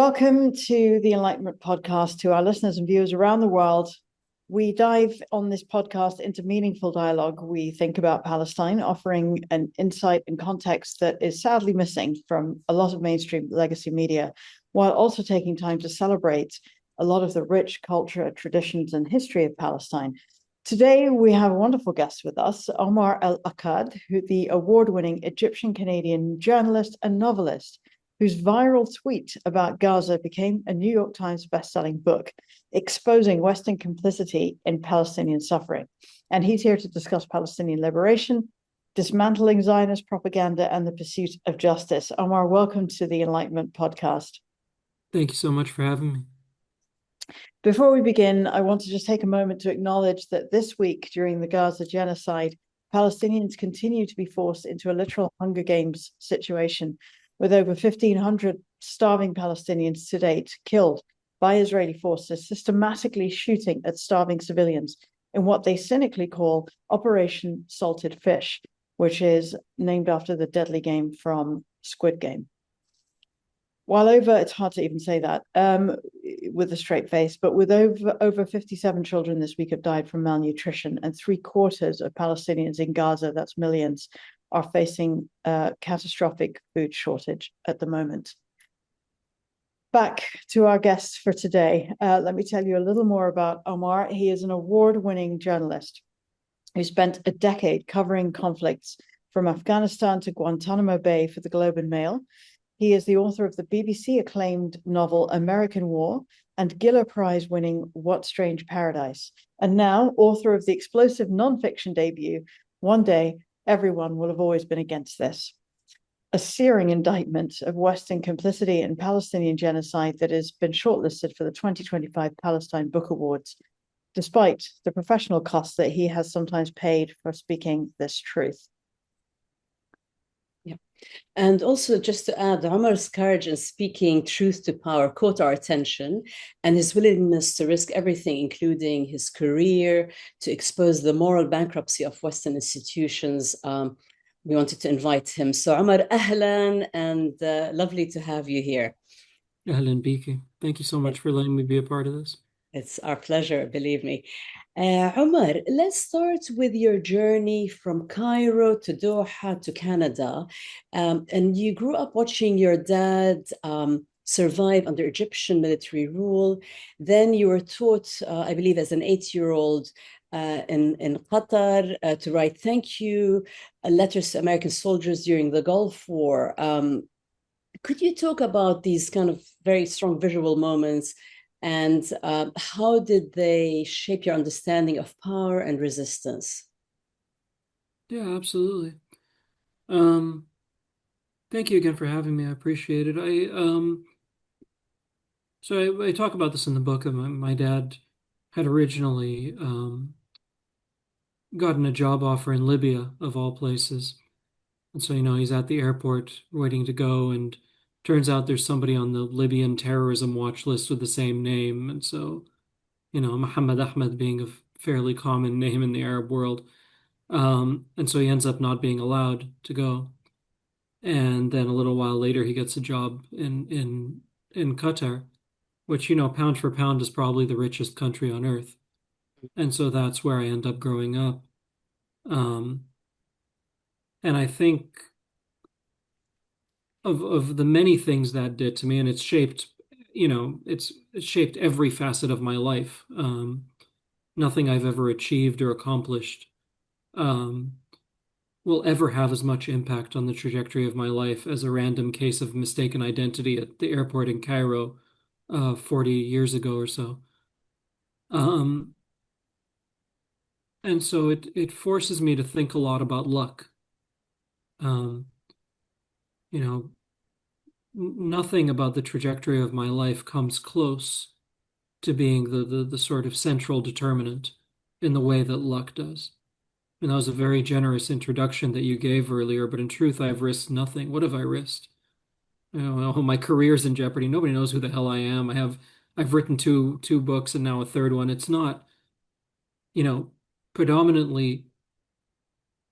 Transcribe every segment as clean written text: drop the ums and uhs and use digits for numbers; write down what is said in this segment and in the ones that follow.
Welcome to the Enlightenment Podcast. To our listeners and viewers around the world, we dive on this podcast into meaningful dialogue. We think about Palestine, offering an insight and context that is sadly missing from a lot of mainstream legacy media, while also taking time to celebrate a lot of the rich culture, traditions, and history of Palestine. Today, we have a wonderful guest with us, Omar El-Akkad, the award-winning Egyptian-Canadian journalist and novelist, whose viral tweet about Gaza became a New York Times bestselling book, exposing Western complicity in Palestinian suffering. And he's here to discuss Palestinian liberation, dismantling Zionist propaganda, and the pursuit of justice. Omar, welcome to the Enlightenment Podcast. Thank you so much for having me. Before we begin, I want to just take a moment to acknowledge that this week, during the Gaza genocide, Palestinians continue to be forced into a literal Hunger Games situation, with over 1,500 starving Palestinians to date killed by Israeli forces, systematically shooting at starving civilians in what they cynically call Operation Salted Fish, which is named after the deadly game from Squid Game. It's hard to even say that with a straight face, but with over 57 children this week have died from malnutrition, and 3/4 of Palestinians in Gaza, that's millions, are facing a catastrophic food shortage at the moment. Back to our guest for today. Let me tell you a little more about Omar. He is an award-winning journalist who spent a decade covering conflicts from Afghanistan to Guantánamo Bay for the Globe and Mail. He is the author of the BBC acclaimed novel American War and Giller Prize-winning What Strange Paradise, and now author of the explosive nonfiction debut, One Day, Everyone Will Have Always Been Against This, a searing indictment of Western complicity in Palestinian genocide that has been shortlisted for the 2025 Palestine Book Awards, despite the professional costs that he has sometimes paid for speaking this truth. Yeah. And also, just to add, Omar's courage in speaking truth to power caught our attention, and his willingness to risk everything, including his career, to expose the moral bankruptcy of Western institutions. We wanted to invite him. So, Omar, ahlan, and lovely to have you here. Ahlan biki. Thank you so much for letting me be a part of this. It's our pleasure, believe me. Omar, let's start with your journey from Cairo to Doha to Canada. And you grew up watching your dad survive under Egyptian military rule. Then you were taught, I believe, as an 8-year-old in Qatar to write thank you letters to American soldiers during the Gulf War. Could you talk about these kind of very strong visual moments? And how did they shape your understanding of power and resistance? Yeah, absolutely. Thank you again for having me. I appreciate it. I talk about this in the book. My dad had originally gotten a job offer in Libya, of all places. And so, he's at the airport waiting to go, and turns out there's somebody on the Libyan terrorism watch list with the same name. And so, Muhammad Ahmed being a fairly common name in the Arab world. And so he ends up not being allowed to go. And then a little while later, he gets a job in Qatar, which, pound for pound is probably the richest country on earth. And so that's where I end up growing up. And I think of the many things that did to me, and it's shaped, it's shaped every facet of my life. Nothing I've ever achieved or accomplished will ever have as much impact on the trajectory of my life as a random case of mistaken identity at the airport in Cairo 40 years ago or so. And so it forces me to think a lot about luck. Nothing about the trajectory of my life comes close to being the sort of central determinant in the way that luck does. And that was a very generous introduction that you gave earlier, but in truth, I've risked nothing. What have I risked? My career's in jeopardy. Nobody knows who the hell I am. I've written two books and now a third one. It's not, predominantly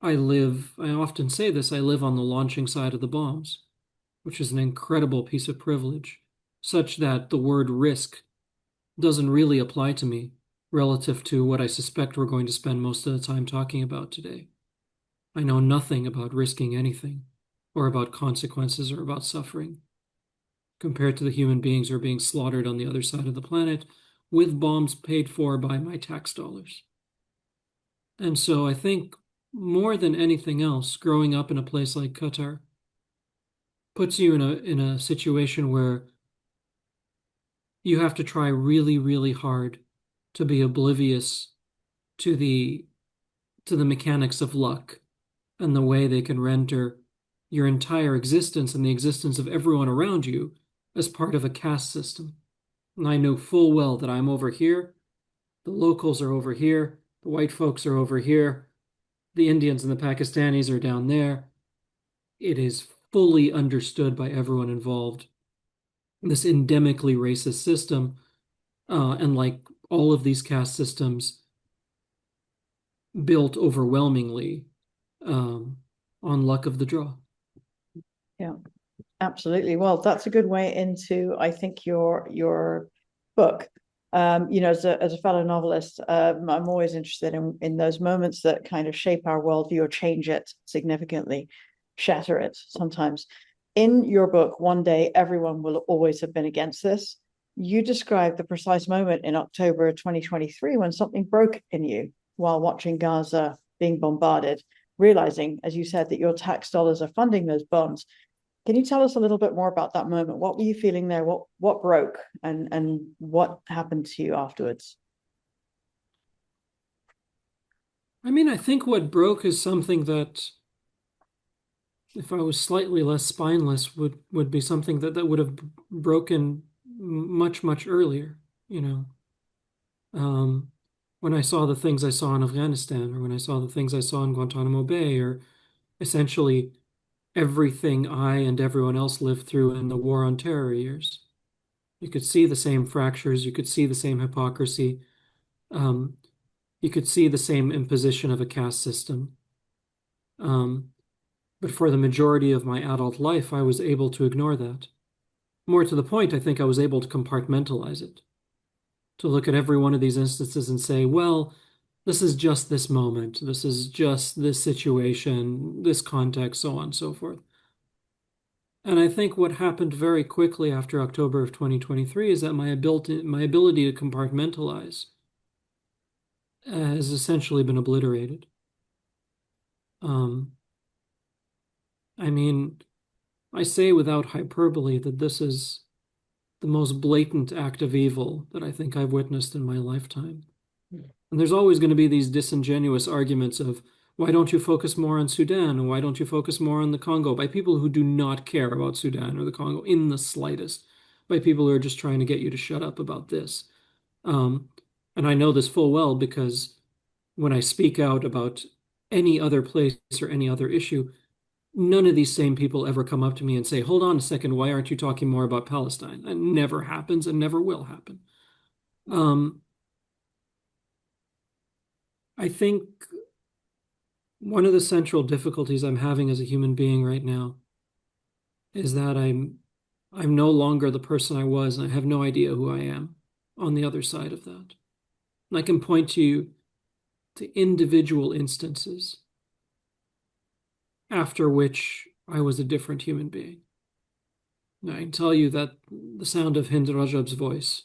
I often say this, I live on the launching side of the bombs, which is an incredible piece of privilege. such that the word risk doesn't really apply to me relative to what I suspect we're going to spend most of the time talking about today. I know nothing about risking anything, or about consequences, or about suffering, compared to the human beings who are being slaughtered on the other side of the planet with bombs paid for by my tax dollars. And so I think more than anything else, growing up in a place like Qatar puts you in a situation where you have to try really, really hard to be oblivious to the mechanics of luck and the way they can render your entire existence and the existence of everyone around you as part of a caste system. And I know full well that I'm over here, the locals are over here, the white folks are over here, the Indians and the Pakistanis are down there. It is fully understood by everyone involved. This endemically racist system, and like all of these caste systems, built overwhelmingly on luck of the draw. Yeah, absolutely. Well, that's a good way into, I think, your book. As a fellow novelist, I'm always interested in those moments that kind of shape our worldview or change it significantly, shatter it sometimes. In your book, One Day Everyone Will Always Have Been Against This, you describe the precise moment in October 2023 when something broke in you while watching Gaza being bombarded, realizing, as you said, that your tax dollars are funding those bombs. Can you tell us a little bit more about that moment? What were you feeling there? What broke, and what happened to you afterwards? I mean, I think what broke is something that, if I was slightly less spineless, would be something that would have broken much, much earlier, when I saw the things I saw in Afghanistan, or when I saw the things I saw in Guantánamo Bay, or essentially everything I and everyone else lived through in the war on terror years. You could see the same fractures, you could see the same hypocrisy, you could see the same imposition of a caste system. But for the majority of my adult life, I was able to ignore that. More to the point, I think I was able to compartmentalize it, to look at every one of these instances and say, well, this is just this moment, this is just this situation, this context, so on and so forth. And I think what happened very quickly after October of 2023 is that my ability to compartmentalize has essentially been obliterated. I mean, I say without hyperbole that this is the most blatant act of evil that I think I've witnessed in my lifetime. And there's always going to be these disingenuous arguments of, why don't you focus more on Sudan? And why don't you focus more on the Congo? By people who do not care about Sudan or the Congo in the slightest. By people who are just trying to get you to shut up about this. And I know this full well because when I speak out about any other place or any other issue, none of these same people ever come up to me and say, hold on a second, why aren't you talking more about Palestine? That never happens and never will happen. I think one of the central difficulties I'm having as a human being right now is that I'm no longer the person I was, and I have no idea who I am on the other side of that. And I can point to you to individual instances after which I was a different human being. And I can tell you that the sound of Hind Rajab's voice,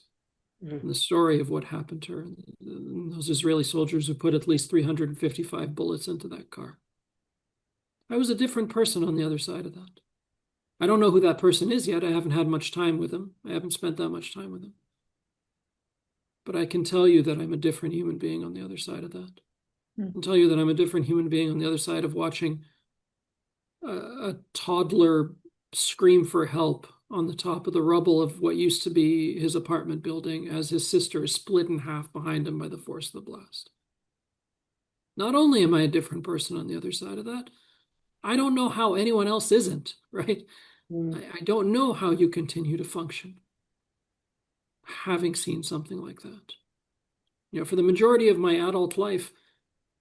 and the story of what happened to her, and those Israeli soldiers who put at least 355 bullets into that car. I was a different person on the other side of that. I don't know who that person is yet. I haven't had much time with him. I haven't spent that much time with him. But I can tell you that I'm a different human being on the other side of that. I can tell you that I'm a different human being on the other side of watching a toddler scream for help on the top of the rubble of what used to be his apartment building as his sister is split in half behind him by the force of the blast. Not only am I a different person on the other side of that, I don't know how anyone else isn't, right? I don't know how you continue to function having seen something like that. For the majority of my adult life,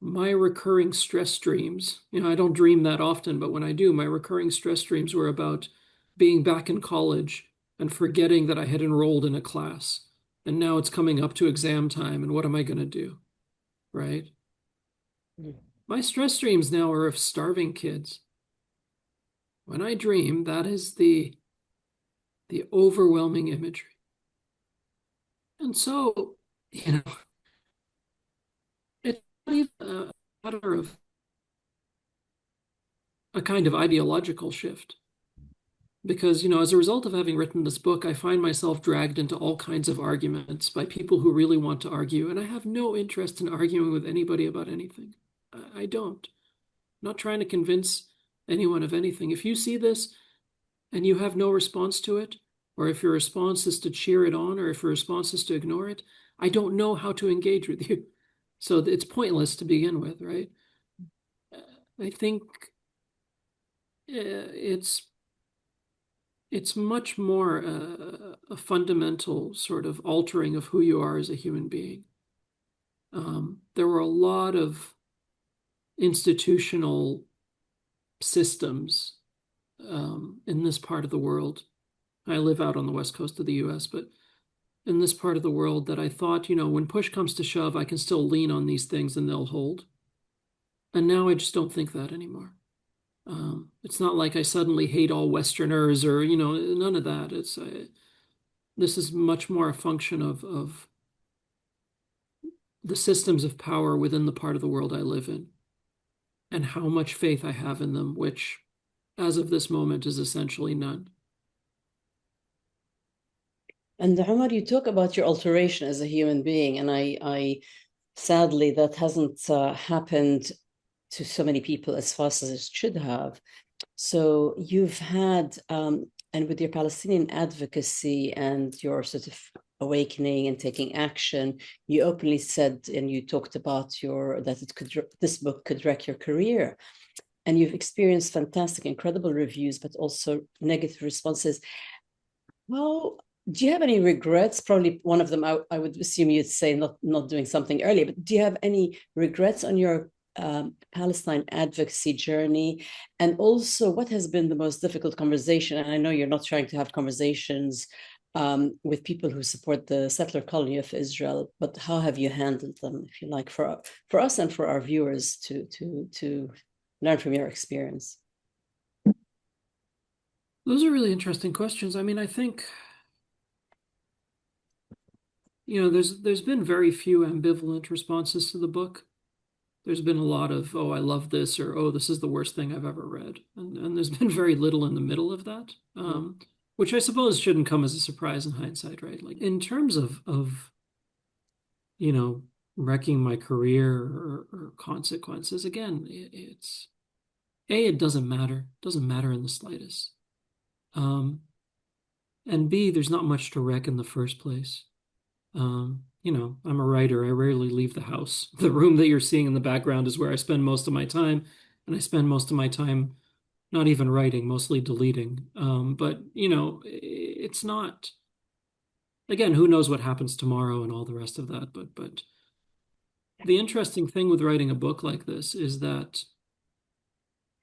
my recurring stress dreams, I don't dream that often, but when I do, my recurring stress dreams were about being back in college and forgetting that I had enrolled in a class. And now it's coming up to exam time, and what am I going to do? Right? My stress dreams now are of starving kids. When I dream, that is the overwhelming imagery. And so, it's not even a matter of a kind of ideological shift. Because, as a result of having written this book, I find myself dragged into all kinds of arguments by people who really want to argue, and I have no interest in arguing with anybody about anything. I don't. I'm not trying to convince anyone of anything. If you see this and you have no response to it, or if your response is to cheer it on, or if your response is to ignore it, I don't know how to engage with you. So it's pointless to begin with, right? I think it's much more a fundamental sort of altering of who you are as a human being. There were a lot of institutional systems in this part of the world. I live out on the west coast of the US, but in this part of the world that I thought, when push comes to shove, I can still lean on these things and they'll hold. And now I just don't think that anymore. It's not like I suddenly hate all Westerners or, none of that. This is much more a function of the systems of power within the part of the world I live in and how much faith I have in them, which, as of this moment, is essentially none. And Omar, you talk about your alteration as a human being, and I sadly, that hasn't happened to so many people as fast as it should have. So you've had, and with your Palestinian advocacy and your sort of awakening and taking action, you openly said, and you talked about this book could wreck your career. And you've experienced fantastic, incredible reviews, but also negative responses. Well, do you have any regrets? Probably one of them, I would assume you'd say not doing something earlier, but do you have any regrets on your Palestine advocacy journey? And also, what has been the most difficult conversation? And I know you're not trying to have conversations with people who support the settler colony of Israel, but how have you handled them, if you like, for us and for our viewers to learn from your experience? Those are really interesting questions. I mean, I think, there's been very few ambivalent responses to the book. There's been a lot of, oh, I love this, or, oh, this is the worst thing I've ever read. And there's been very little in the middle of that, which I suppose shouldn't come as a surprise in hindsight, right? Like in terms of wrecking my career or consequences, again, it doesn't matter. It doesn't matter in the slightest. And B, there's not much to wreck in the first place. I'm a writer. I rarely leave the house. The room that you're seeing in the background is where I spend most of my time, and I spend most of my time not even writing, mostly deleting. But it's not. Again, who knows what happens tomorrow and all the rest of that. But the interesting thing with writing a book like this is that,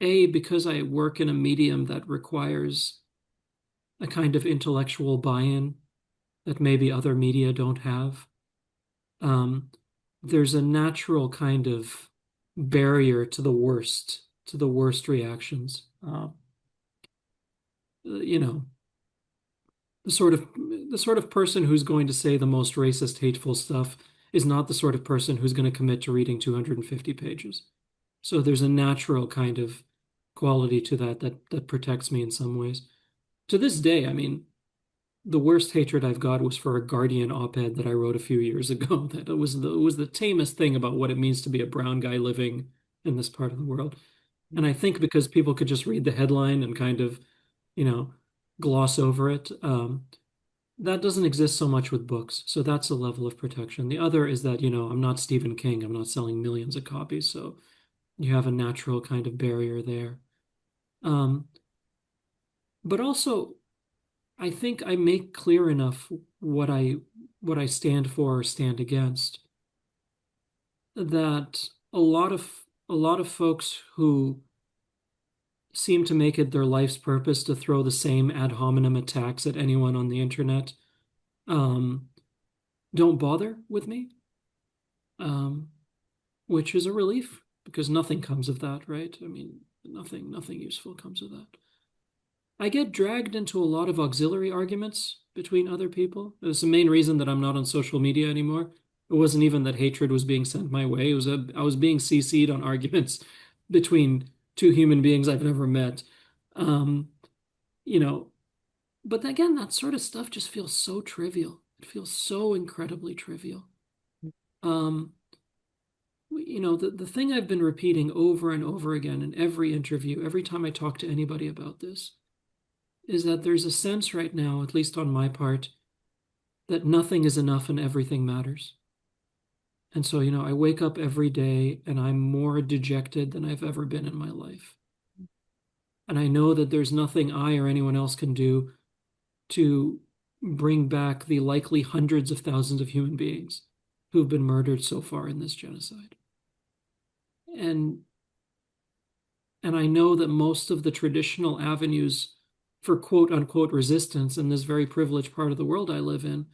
A, because I work in a medium that requires a kind of intellectual buy-in that maybe other media don't have, there's a natural kind of barrier to the worst reactions. The sort of person who's going to say the most racist, hateful stuff is not the sort of person who's going to commit to reading 250 pages. So there's a natural kind of quality to that protects me in some ways. To this day, I mean, the worst hatred I've got was for a Guardian op-ed that I wrote a few years ago. That it was the tamest thing about what it means to be a brown guy living in this part of the world. And I think because people could just read the headline and kind of, gloss over it, that doesn't exist so much with books. So that's a level of protection. The other is that, I'm not Stephen King. I'm not selling millions of copies. So you have a natural kind of barrier there. But also, I think I make clear enough what I stand for or stand against, that a lot of folks who seem to make it their life's purpose to throw the same ad hominem attacks at anyone on the internet don't bother with me, which is a relief because nothing comes of that, right? I mean, nothing useful comes of that. I get dragged into a lot of auxiliary arguments between other people. It's the main reason that I'm not on social media anymore. It wasn't even that hatred was being sent my way. I was being CC'd on arguments between two human beings I've never met. You know, but again, that sort of stuff just feels so trivial. It feels so incredibly trivial. The thing I've been repeating over and over again in every interview, every time I talk to anybody about this, is that there's a sense right now, at least on my part, that nothing is enough and everything matters. And so, I wake up every day and I'm more dejected than I've ever been in my life. And I know that there's nothing I or anyone else can do to bring back the likely hundreds of thousands of human beings who've been murdered so far in this genocide. And I know that most of the traditional avenues for quote unquote resistance in this very privileged part of the world I live in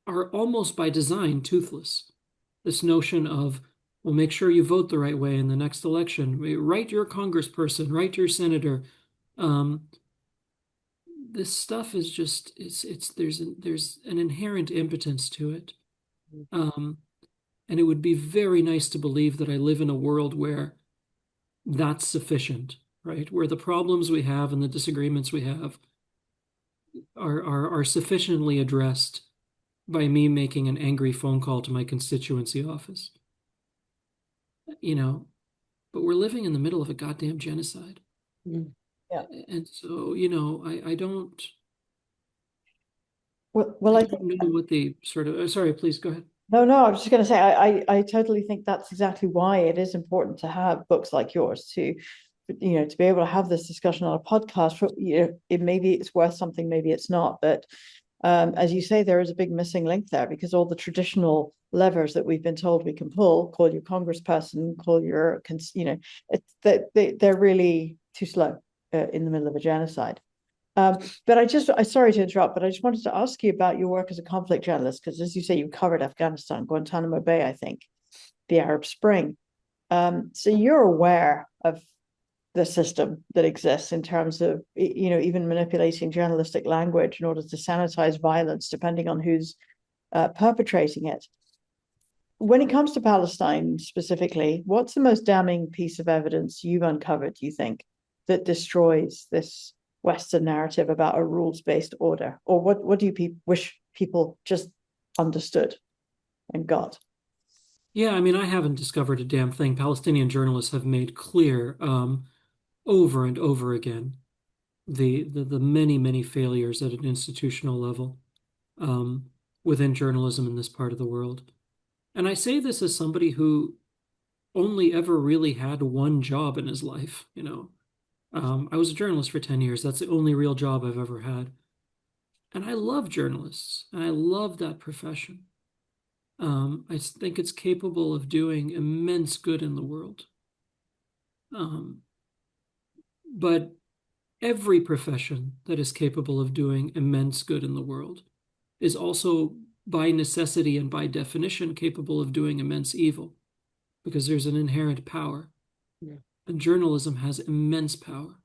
are almost by design toothless. This notion of, well, make sure you vote the right way in the next election. Write your congressperson, write your senator. This stuff is just there's an inherent impotence to it. And it would be very nice to believe that I live in a world where that's sufficient, right? Where the problems we have and the disagreements we have are sufficiently addressed by me making an angry phone call to my constituency office. But we're living in the middle of a goddamn genocide. Yeah. And so, I don't. Well, I don't know what the sort of. Sorry, please go ahead. No, I was just going to say, I totally think that's exactly why it is important to have books like yours to be able to have this discussion on a podcast. Maybe it's worth something, maybe it's not, but as you say, there is a big missing link there because all the traditional levers that we've been told we can pull, call your congressperson, call your, they're really too slow in the middle of a genocide. But I'm sorry to interrupt, but I just wanted to ask you about your work as a conflict journalist, because as you say, you covered Afghanistan, Guantánamo Bay, I think, the Arab Spring. So you're aware of the system that exists in terms of, even manipulating journalistic language in order to sanitize violence, depending on who's perpetrating it. When it comes to Palestine specifically, what's the most damning piece of evidence you've uncovered, do you think, that destroys this Western narrative about a rules-based order? Or what do you wish people just understood and got? Yeah, I mean, I haven't discovered a damn thing. Palestinian journalists have made clear over and over again the many, many failures at an institutional level within journalism in this part of the world. And I say this as somebody who only ever really had one job in his life, I was a journalist for 10 years. That's the only real job I've ever had. And I love journalists, and I love that profession. I think it's capable of doing immense good in the world. But every profession that is capable of doing immense good in the world is also, by necessity and by definition, capable of doing immense evil, because there's an inherent power. Yeah. And journalism has immense power.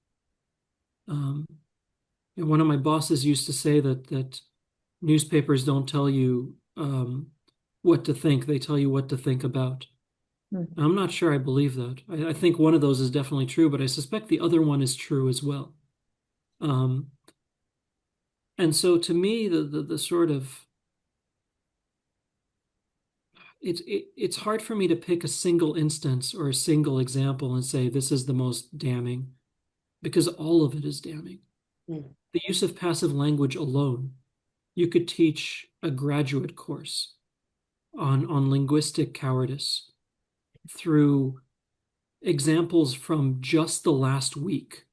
And one of my bosses used to say that newspapers don't tell you what to think, they tell you what to think about. I'm not sure I believe that. I think one of those is definitely true, but I suspect the other one is true as well. And so to me, the sort of, it's hard for me to pick a single instance or a single example and say this is the most damning, because all of it is damning. The use of passive language alone, you could teach a graduate course on linguistic cowardice through examples from just the last week,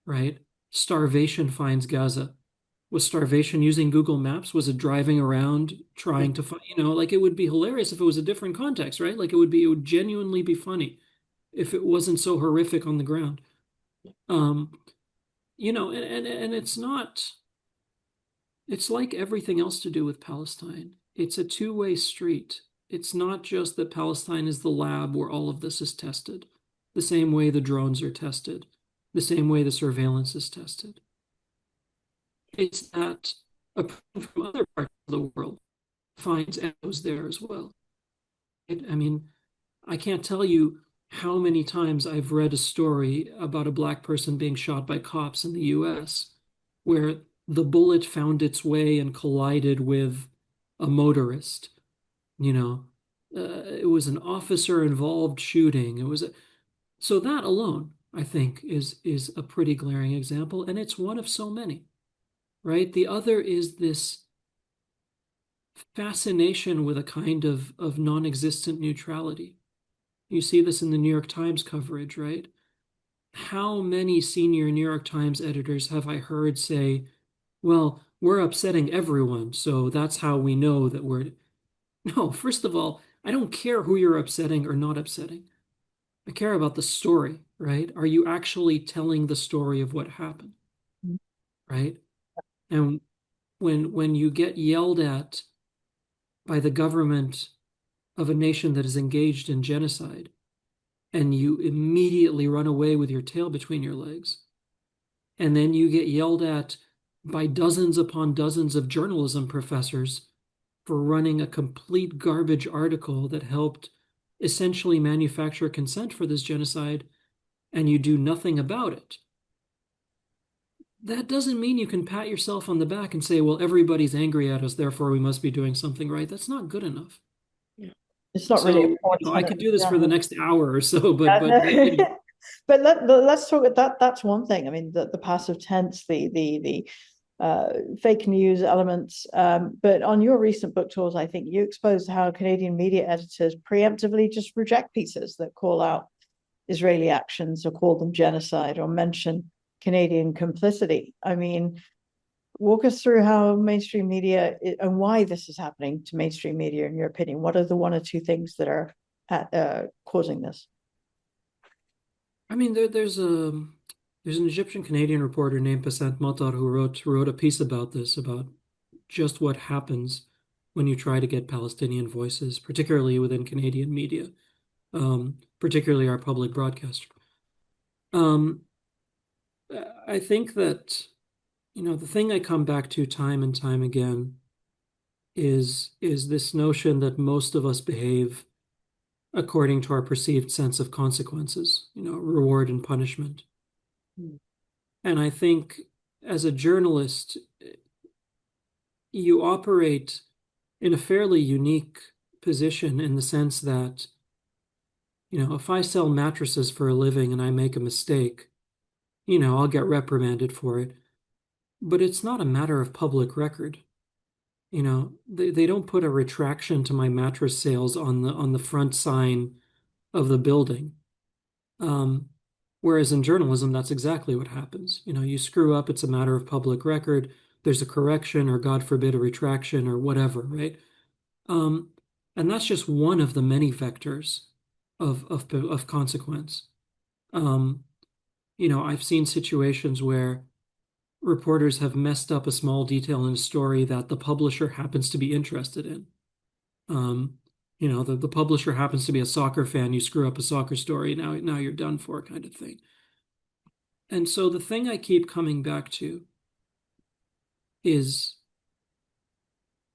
right? Starvation finds Gaza. Was starvation using Google Maps? Was it driving around trying to find, it would be hilarious if it was a different context, right? It would genuinely be funny if it wasn't so horrific on the ground. Um, and it's not, it's like everything else to do with Palestine. It's a two-way street. It's not just that Palestine is the lab where all of this is tested, the same way the drones are tested, the same way the surveillance is tested. It's that a person from other parts of the world finds echoes there as well. I mean, I can't tell you how many times I've read a story about a black person being shot by cops in the US where the bullet found its way and collided with a motorist. You know, it was an officer involved shooting. So that alone, I think, is a pretty glaring example, and it's one of so many, right? The other is this fascination with a kind of non-existent neutrality. You see this in the New York Times coverage, right? How many senior New York Times editors have I heard say, well, we're upsetting everyone, so that's how we know that we're. No, first of all, I don't care who you're upsetting or not upsetting. I care about the story, right? Are you actually telling the story of what happened, right? And when you get yelled at by the government of a nation that is engaged in genocide, and you immediately run away with your tail between your legs, and then you get yelled at by dozens upon dozens of journalism professors for running a complete garbage article that helped essentially manufacture consent for this genocide, and you do nothing about it. That doesn't mean you can pat yourself on the back and say, well, everybody's angry at us, therefore we must be doing something right. That's not good enough. It's not So, really I could do this for the next hour or so, but but let's talk about that. That's one thing. I mean, the passive tense, the fake news elements. But on your recent book tours, I think you exposed how Canadian media editors preemptively just reject pieces that call out Israeli actions or call them genocide or mention Canadian complicity. I mean, walk us through how mainstream media and why this is happening to mainstream media, in your opinion. What are the one or two things that are causing this? I mean, there's an Egyptian Canadian reporter named Passant Matar who wrote a piece about this, about just what happens when you try to get Palestinian voices, particularly within Canadian media, particularly our public broadcaster. I think that, the thing I come back to time and time again is this notion that most of us behave according to our perceived sense of consequences, reward and punishment. And I think as a journalist, you operate in a fairly unique position in the sense that, if I sell mattresses for a living and I make a mistake, I'll get reprimanded for it. But it's not a matter of public record. They don't put a retraction to my mattress sales on the front sign of the building. Whereas in journalism, that's exactly what happens. You screw up, it's a matter of public record. There's a correction, or God forbid, a retraction, or whatever, right? And that's just one of the many vectors of consequence. I've seen situations where reporters have messed up a small detail in a story that the publisher happens to be interested in. The publisher happens to be a soccer fan. You screw up a soccer story, now you're done for, kind of thing. And so the thing I keep coming back to is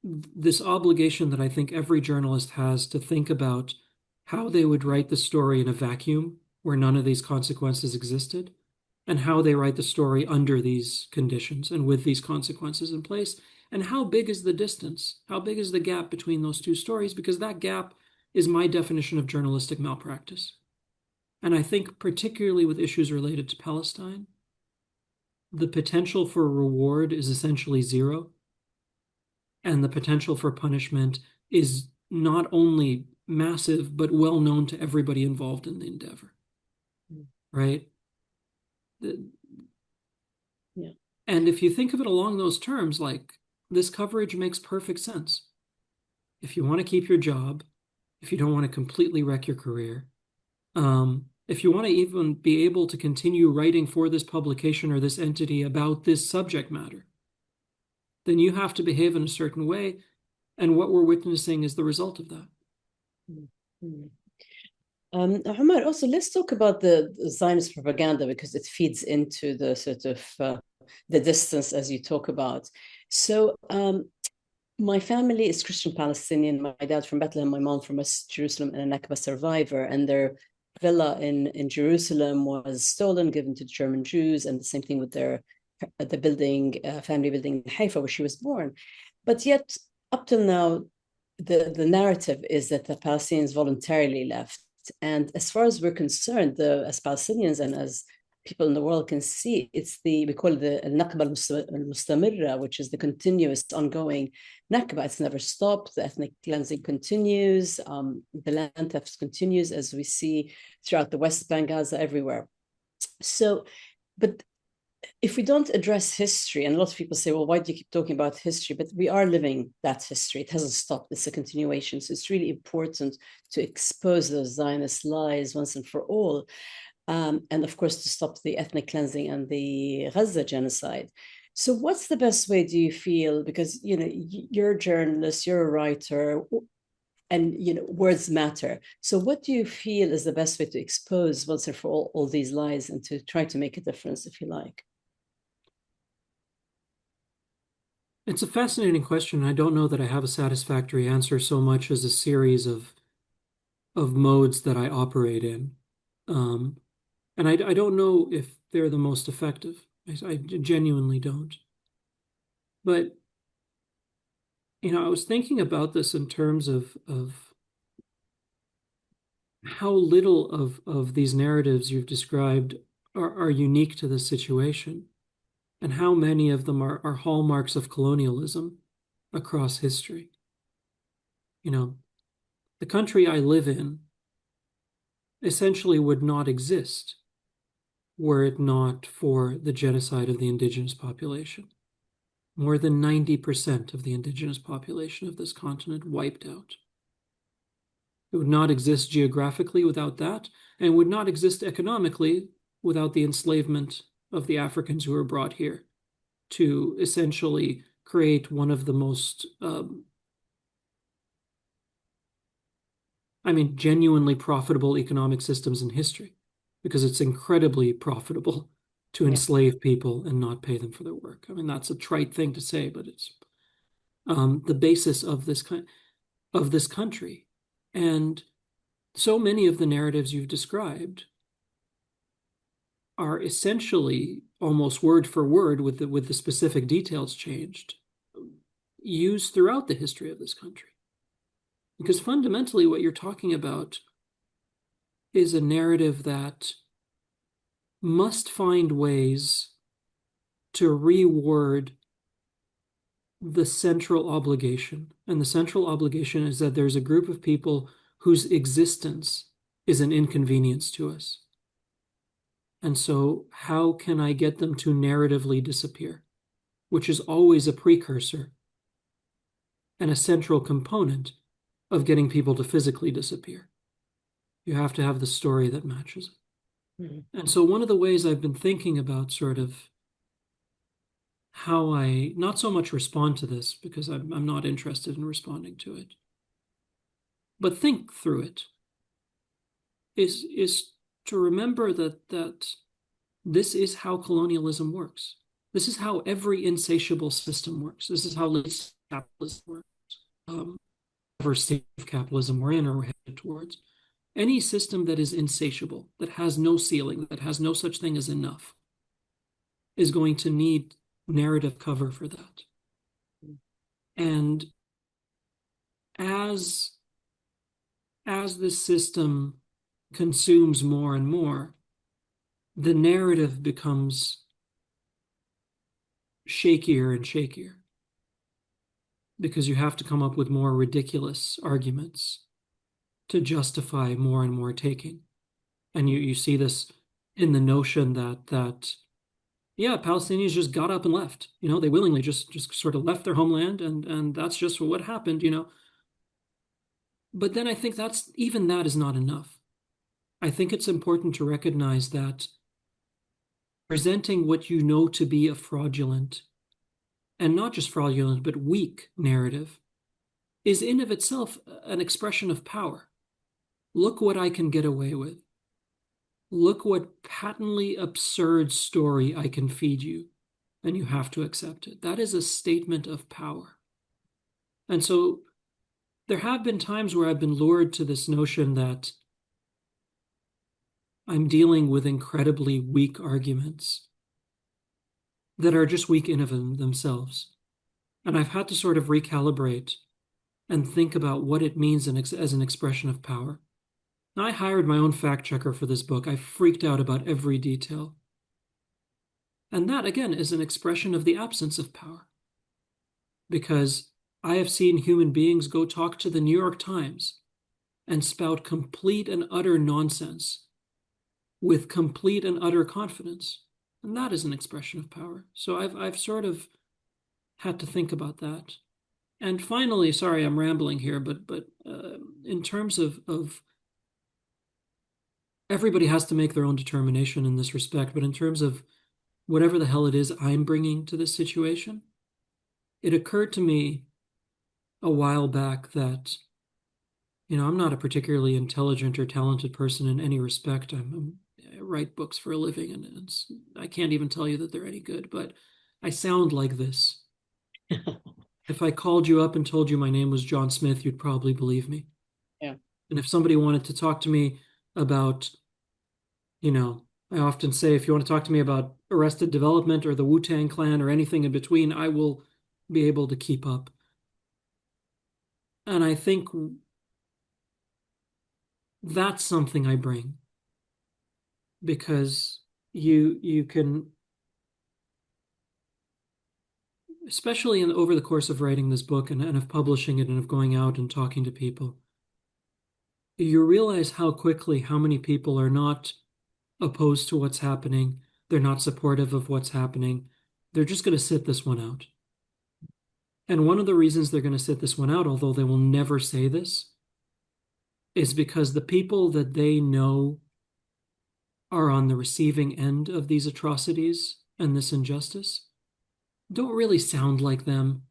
this obligation that I think every journalist has to think about how they would write the story in a vacuum where none of these consequences existed, and how they write the story under these conditions and with these consequences in place. And how big is the distance? How big is the gap between those two stories? Because that gap is my definition of journalistic malpractice. And I think particularly with issues related to Palestine, the potential for reward is essentially zero. And the potential for punishment is not only massive, but well known to everybody involved in the endeavor. Right? Yeah. And if you think of it along those terms, like, this coverage makes perfect sense. If you want to keep your job, if you don't want to completely wreck your career, if you want to even be able to continue writing for this publication or this entity about this subject matter, then you have to behave in a certain way. And what we're witnessing is the result of that. Mm-hmm. Omar, also, let's talk about the Zionist propaganda, because it feeds into the sort of the distance as you talk about. So my family is Christian Palestinian. My dad from Bethlehem, my mom from West Jerusalem, and a Nakba survivor. And their villa in Jerusalem was stolen, given to German Jews, and the same thing with the building, family building in Haifa, where she was born. But yet, up till now, the narrative is that the Palestinians voluntarily left. And as far as we're concerned, as Palestinians and as people in the world can see, we call it the Nakba al-Mustamirra, which is the continuous, ongoing Nakba. It's never stopped. The ethnic cleansing continues. The land theft continues, as we see throughout the West Bank, Gaza, everywhere. So, but if we don't address history, and a lot of people say, well, why do you keep talking about history? But we are living that history. It hasn't stopped. It's a continuation. So it's really important to expose those Zionist lies once and for all. And of course, to stop the ethnic cleansing and the Gaza genocide. So what's the best way, do you feel? Because, you're a journalist, you're a writer, and, words matter. So what do you feel is the best way to expose once and for all these lies, and to try to make a difference, if you like? It's a fascinating question. I don't know that I have a satisfactory answer, so much as a series of modes that I operate in. And I don't know if they're the most effective. I genuinely don't. But, I was thinking about this in terms of how little of these narratives you've described are unique to this situation, and how many of them are hallmarks of colonialism across history. The country I live in essentially would not exist were it not for the genocide of the indigenous population. More than 90% of the indigenous population of this continent wiped out. It would not exist geographically without that, and would not exist economically without the enslavement of the Africans who were brought here to essentially create one of the most, genuinely profitable economic systems in history, because it's incredibly profitable to enslave people and not pay them for their work. That's a trite thing to say, but it's the basis of this country. And so many of the narratives you've described are essentially almost word for word, with the specific details changed, used throughout the history of this country. Because fundamentally what you're talking about is a narrative that must find ways to reword the central obligation. And the central obligation is that there's a group of people whose existence is an inconvenience to us. And so how can I get them to narratively disappear, which is always a precursor and a central component of getting people to physically disappear. You have to have the story that matches it. Mm-hmm. And so one of the ways I've been thinking about sort of how I not so much respond to this, because I'm not interested in responding to it, but think through it, is to remember that this is how colonialism works. This is how every insatiable system works. This is how capitalism works. Whatever state of capitalism we're in or we're headed towards. Any system that is insatiable, that has no ceiling, that has no such thing as enough, is going to need narrative cover for that. And as this system consumes more and more, the narrative becomes shakier and shakier, because you have to come up with more ridiculous arguments to justify more and more taking. And you see this in the notion that Palestinians just got up and left. They willingly just sort of left their homeland, and that's just what happened, But then I think that is not enough. I think it's important to recognize that presenting what you know to be a fraudulent, and not just fraudulent, but weak narrative, is in of itself an expression of power. Look what I can get away with. Look what patently absurd story I can feed you, and you have to accept it. That is a statement of power. And so there have been times where I've been lured to this notion that I'm dealing with incredibly weak arguments that are just weak in of themselves. And I've had to sort of recalibrate and think about what it means as an expression of power. Now, I hired my own fact checker for this book. I freaked out about every detail. And that, again, is an expression of the absence of power. Because I have seen human beings go talk to the New York Times and spout complete and utter nonsense with complete and utter confidence. And that is an expression of power. So I've sort of had to think about that. And finally, sorry, I'm rambling here, but in terms of everybody has to make their own determination in this respect, but in terms of whatever the hell it is I'm bringing to this situation, it occurred to me a while back that, I'm not a particularly intelligent or talented person in any respect. I write books for a living, and I can't even tell you that they're any good, but I sound like this. If I called you up and told you my name was John Smith, you'd probably believe me. Yeah. And if somebody wanted to talk to me about, I often say, if you want to talk to me about Arrested Development or the Wu-Tang Clan or anything in between, I will be able to keep up. And I think that's something I bring, because you can, especially over the course of writing this book and of publishing it and of going out and talking to people, you realize how quickly how many people are not opposed to what's happening. They're not supportive of what's happening. They're just going to sit this one out. And one of the reasons they're going to sit this one out, although they will never say this, is because the people that they know are on the receiving end of these atrocities and this injustice don't really sound like them,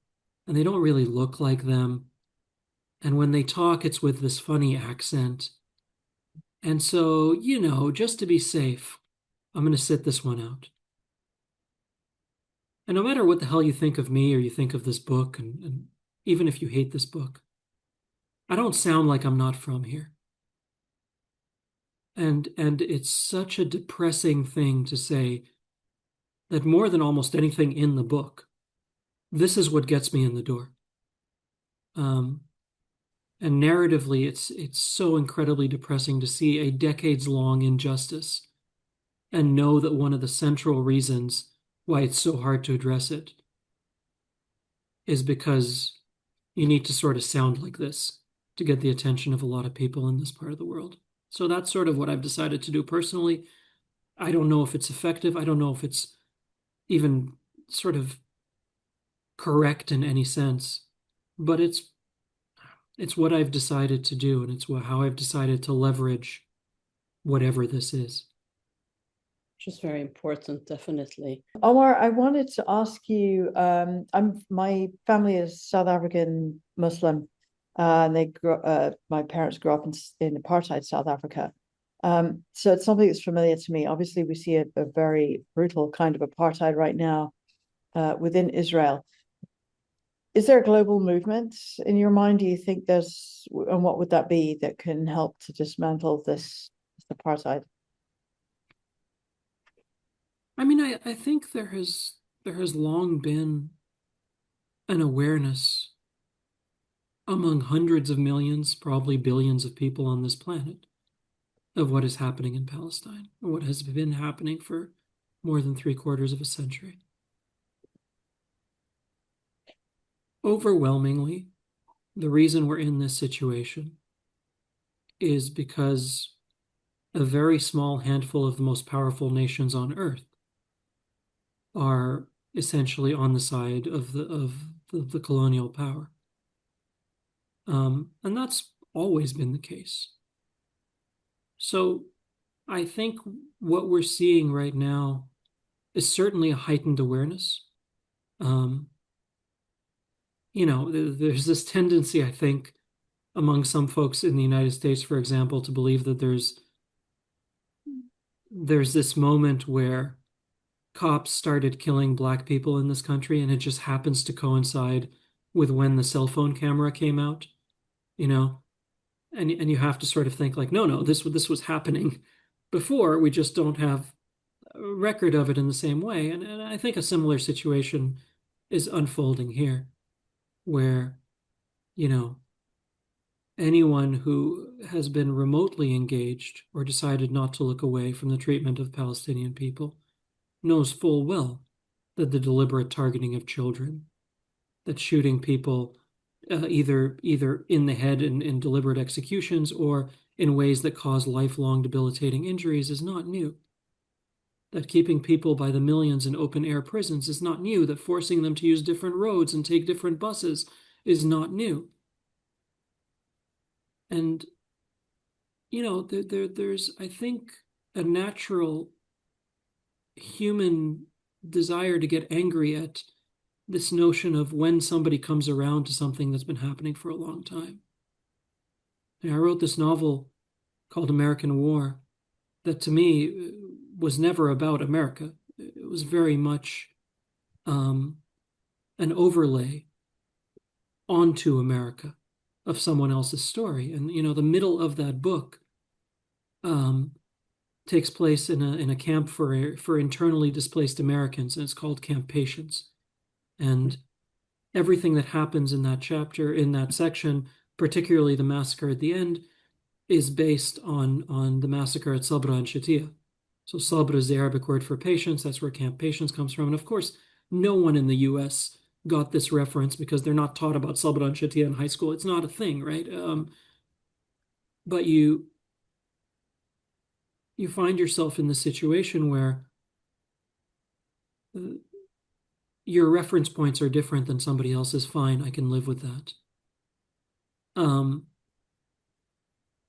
and they don't really look like them. And when they talk, it's with this funny accent. And so, just to be safe, I'm going to sit this one out. And no matter what the hell you think of me or you think of this book, and even if you hate this book, I don't sound like I'm not from here. And it's such a depressing thing to say that more than almost anything in the book, this is what gets me in the door. And narratively, it's so incredibly depressing to see a decades-long injustice and know that one of the central reasons why it's so hard to address it is because you need to sort of sound like this to get the attention of a lot of people in this part of the world. So that's sort of what I've decided to do personally. I don't know if it's effective. I don't know if it's even sort of correct in any sense, but it's what I've decided to do, and it's how I've decided to leverage whatever this is. Which is very important, definitely. Omar, I wanted to ask you, my family is South African Muslim, and my parents grew up in apartheid South Africa. So it's something that's familiar to me. Obviously, we see a very brutal kind of apartheid right now within Israel. Is there a global movement in your mind? Do you think there's, and what would that be that can help to dismantle this apartheid? I mean, I think there has long been an awareness among hundreds of millions, probably billions of people on this planet of what is happening in Palestine, and what has been happening for more than 3/4 of a century. Overwhelmingly, the reason we're in this situation is because a very small handful of the most powerful nations on earth are essentially on the side of the colonial power. And that's always been the case. So I think what we're seeing right now is certainly a heightened awareness. Um, there's this tendency, I think, among some folks in the United States, for example, to believe that there's this moment where cops started killing black people in this country, and it just happens to coincide with when the cell phone camera came out, you know, and you have to sort of think like, no, this was happening before. We just don't have a record of it in the same way, and I think a similar situation is unfolding here, where you know anyone who has been remotely engaged or decided not to look away from the treatment of Palestinian people knows full well that the deliberate targeting of children, that shooting people either in the head in deliberate executions or in ways that cause lifelong debilitating injuries is not new. That keeping people by the millions in open-air prisons is not new. That forcing them to use different roads and take different buses is not new. And, there's, I think, a natural human desire to get angry at this notion of when somebody comes around to something that's been happening for a long time. And I wrote this novel called American War that to me was never about America. It was very much an overlay onto America of someone else's story. And, the middle of that book takes place in a camp for internally displaced Americans, and it's called Camp Patience. And everything that happens in that chapter, in that section, particularly the massacre at the end, is based on the massacre at Sabra and Shatia. So Sabra is the Arabic word for patience. That's where Camp Patience comes from. And of course, no one in the US got this reference because they're not taught about Sabra and Shatia in high school. It's not a thing, right? But you find yourself in the situation where your reference points are different than somebody else's. Fine, I can live with that.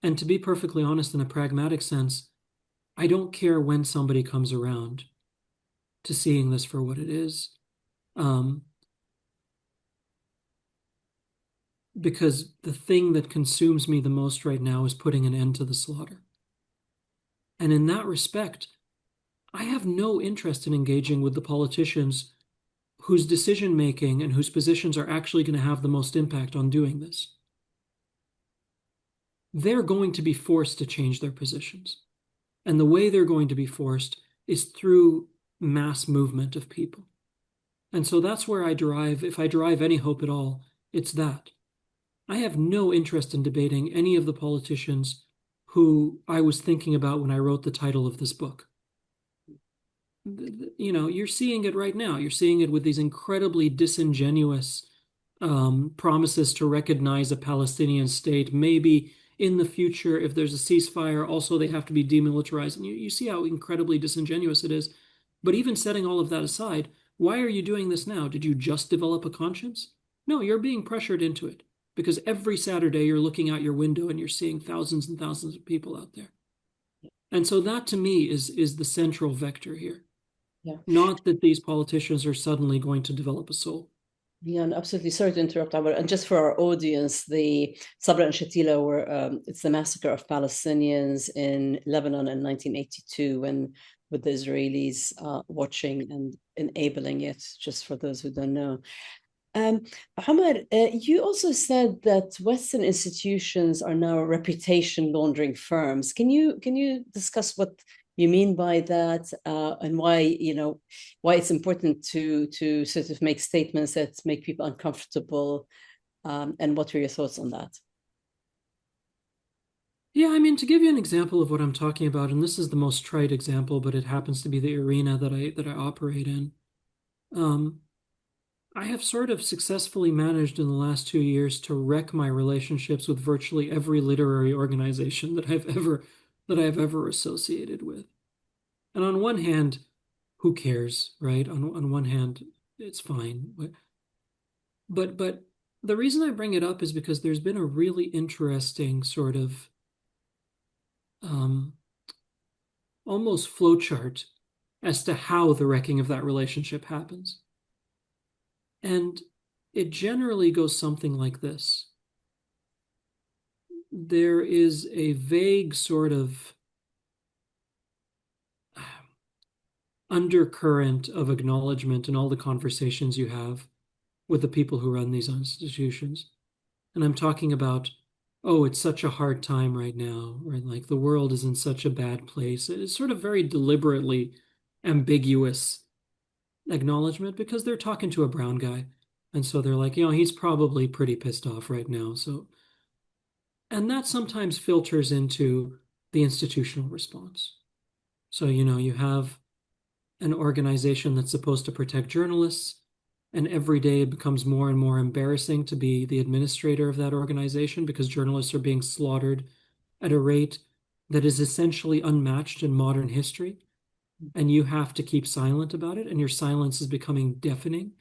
And to be perfectly honest, in a pragmatic sense, I don't care when somebody comes around to seeing this for what it is. Because the thing that consumes me the most right now is putting an end to the slaughter. And in that respect, I have no interest in engaging with the politicians whose decision-making and whose positions are actually going to have the most impact on doing this. They're going to be forced to change their positions. And the way they're going to be forced is through mass movement of people. And so that's where if I derive any hope at all, it's that. I have no interest in debating any of the politicians who I was thinking about when I wrote the title of this book. You're seeing it right now. You're seeing it with these incredibly disingenuous promises to recognize a Palestinian state. Maybe in the future, if there's a ceasefire, also they have to be demilitarized. And you see how incredibly disingenuous it is. But even setting all of that aside, why are you doing this now? Did you just develop a conscience? No, you're being pressured into it. Because every Saturday you're looking out your window and you're seeing thousands and thousands of people out there. And so that to me is the central vector here. Yeah. Not that these politicians are suddenly going to develop a soul. Yeah, absolutely. Sorry to interrupt, Amr. And just for our audience, the Sabra and Shatila it's the massacre of Palestinians in Lebanon in 1982, and with the Israelis watching and enabling it, just for those who don't know. Omar, you also said that Western institutions are now reputation laundering firms. Can you discuss what you mean by that, and why it's important to sort of make statements that make people uncomfortable, and what are your thoughts on that? Yeah, I mean, to give you an example of what I'm talking about, and this is the most trite example, but it happens to be the arena that I operate in. I have sort of successfully managed in the last 2 years to wreck my relationships with virtually every literary organization that I've ever associated with. And on one hand, who cares, right? On one hand, it's fine. But the reason I bring it up is because there's been a really interesting sort of almost flowchart as to how the wrecking of that relationship happens. And it generally goes something like this. There is a vague sort of undercurrent of acknowledgement in all the conversations you have with the people who run these institutions. And I'm talking about, oh, it's such a hard time right now, or like the world is in such a bad place. It's sort of very deliberately ambiguous acknowledgement because they're talking to a brown guy. And so they're like, he's probably pretty pissed off right now. So, and that sometimes filters into the institutional response. So, you have an organization that's supposed to protect journalists, and every day it becomes more and more embarrassing to be the administrator of that organization because journalists are being slaughtered at a rate that is essentially unmatched in modern history. And you have to keep silent about it, and your silence is becoming deafening.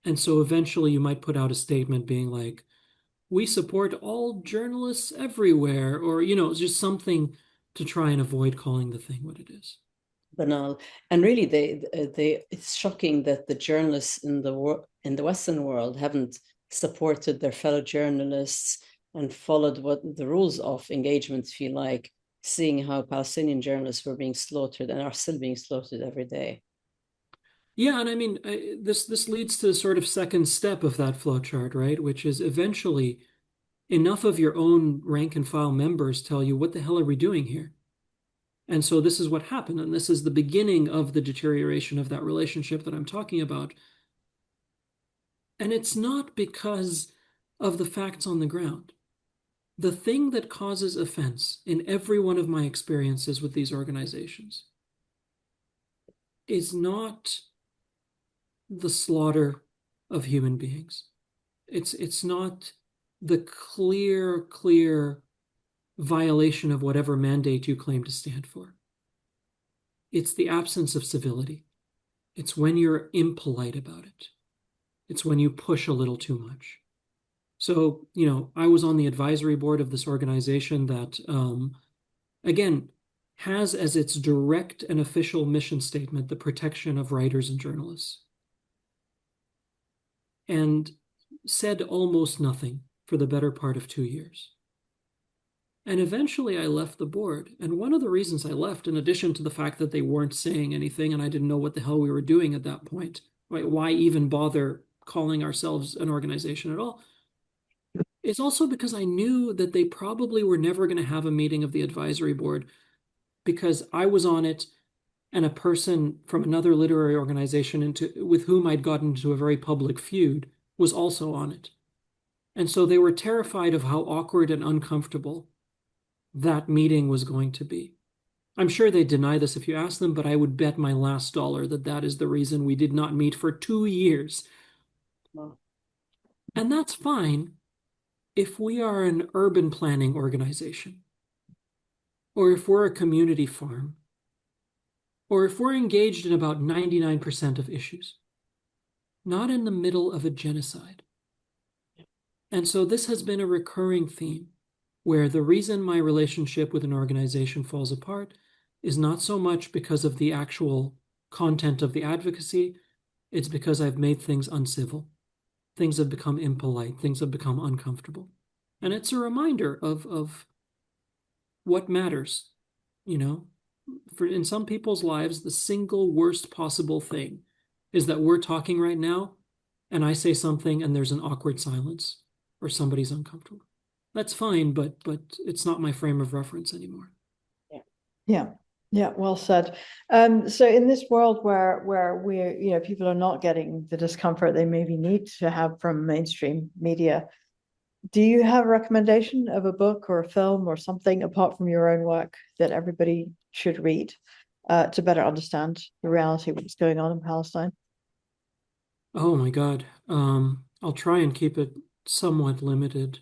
And so eventually you might put out a statement being like, we support all journalists everywhere, or, just something to try and avoid calling the thing what it is. Banal. And really, it's shocking that the journalists in the Western world haven't supported their fellow journalists and followed what the rules of engagement feel like, seeing how Palestinian journalists were being slaughtered and are still being slaughtered every day. Yeah, and I mean, this leads to the sort of second step of that flowchart, right? Which is eventually enough of your own rank and file members tell you, what the hell are we doing here? And so this is what happened, and this is the beginning of the deterioration of that relationship that I'm talking about. And it's not because of the facts on the ground. The thing that causes offense in every one of my experiences with these organizations is not the slaughter of human beings. It's not the clear violation of whatever mandate you claim to stand for. It's the absence of civility. It's when you're impolite about it. It's when you push a little too much. So, I was on the advisory board of this organization that, again, has as its direct and official mission statement the protection of writers and journalists, and said almost nothing for the better part of 2 years. And eventually I left the board. And one of the reasons I left, in addition to the fact that they weren't saying anything and I didn't know what the hell we were doing at that point, right? Why even bother calling ourselves an organization at all, is also because I knew that they probably were never going to have a meeting of the advisory board because I was on it and a person from another literary organization with whom I'd gotten into a very public feud was also on it. And so they were terrified of how awkward and uncomfortable that meeting was going to be. I'm sure they deny this if you ask them, but I would bet my last dollar that that is the reason we did not meet for 2 years. Wow. And that's fine if we are an urban planning organization, or if we're a community farm, or if we're engaged in about 99% of issues, not in the middle of a genocide. And so this has been a recurring theme, where the reason my relationship with an organization falls apart is not so much because of the actual content of the advocacy, it's because I've made things uncivil. Things have become impolite, things have become uncomfortable. And it's a reminder of what matters, For in some people's lives, the single worst possible thing is that we're talking right now and I say something and there's an awkward silence or somebody's uncomfortable. That's fine, but it's not my frame of reference anymore. Yeah, well said. So in this world where we're, people are not getting the discomfort they maybe need to have from mainstream media, do you have a recommendation of a book or a film or something apart from your own work that everybody should read to better understand the reality of what's going on in Palestine? Oh my God. I'll try and keep it somewhat limited.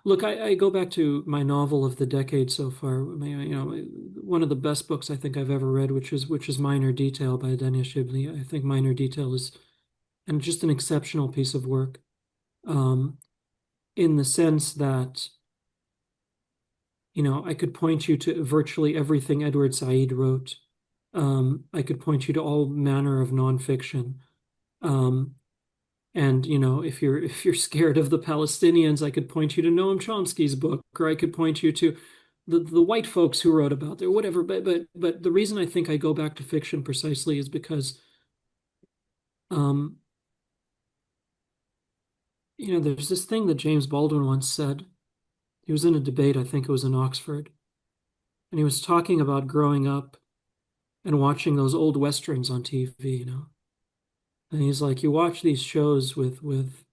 Look, I go back to my novel of the decade so far. One of the best books I think I've ever read, which is Minor Detail by Dania Shibli. I think Minor Detail is just an exceptional piece of work, in the sense that I could point you to virtually everything Edward Said wrote. I could point you to all manner of nonfiction. And if you're scared of the Palestinians, I could point you to Noam Chomsky's book, or I could point you to the white folks who wrote about there, whatever. But the reason I think I go back to fiction precisely is because there's this thing that James Baldwin once said. He was in a debate, I think it was in Oxford, and he was talking about growing up and watching those old westerns on TV, And he's like, you watch these shows with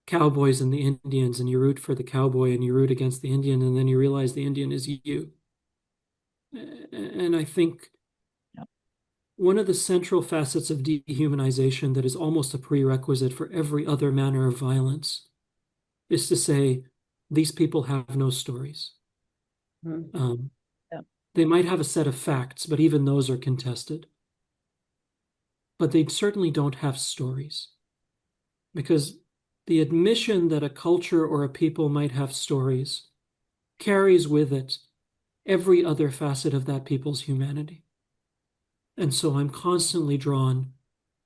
cowboys and the Indians, and you root for the cowboy and you root against the Indian, and then you realize the Indian is you. And I think one of the central facets of dehumanization that is almost a prerequisite for every other manner of violence is to say, these people have no stories. They might have a set of facts, but even those are contested. But they certainly don't have stories. Because the admission that a culture or a people might have stories carries with it every other facet of that people's humanity. And so I'm constantly drawn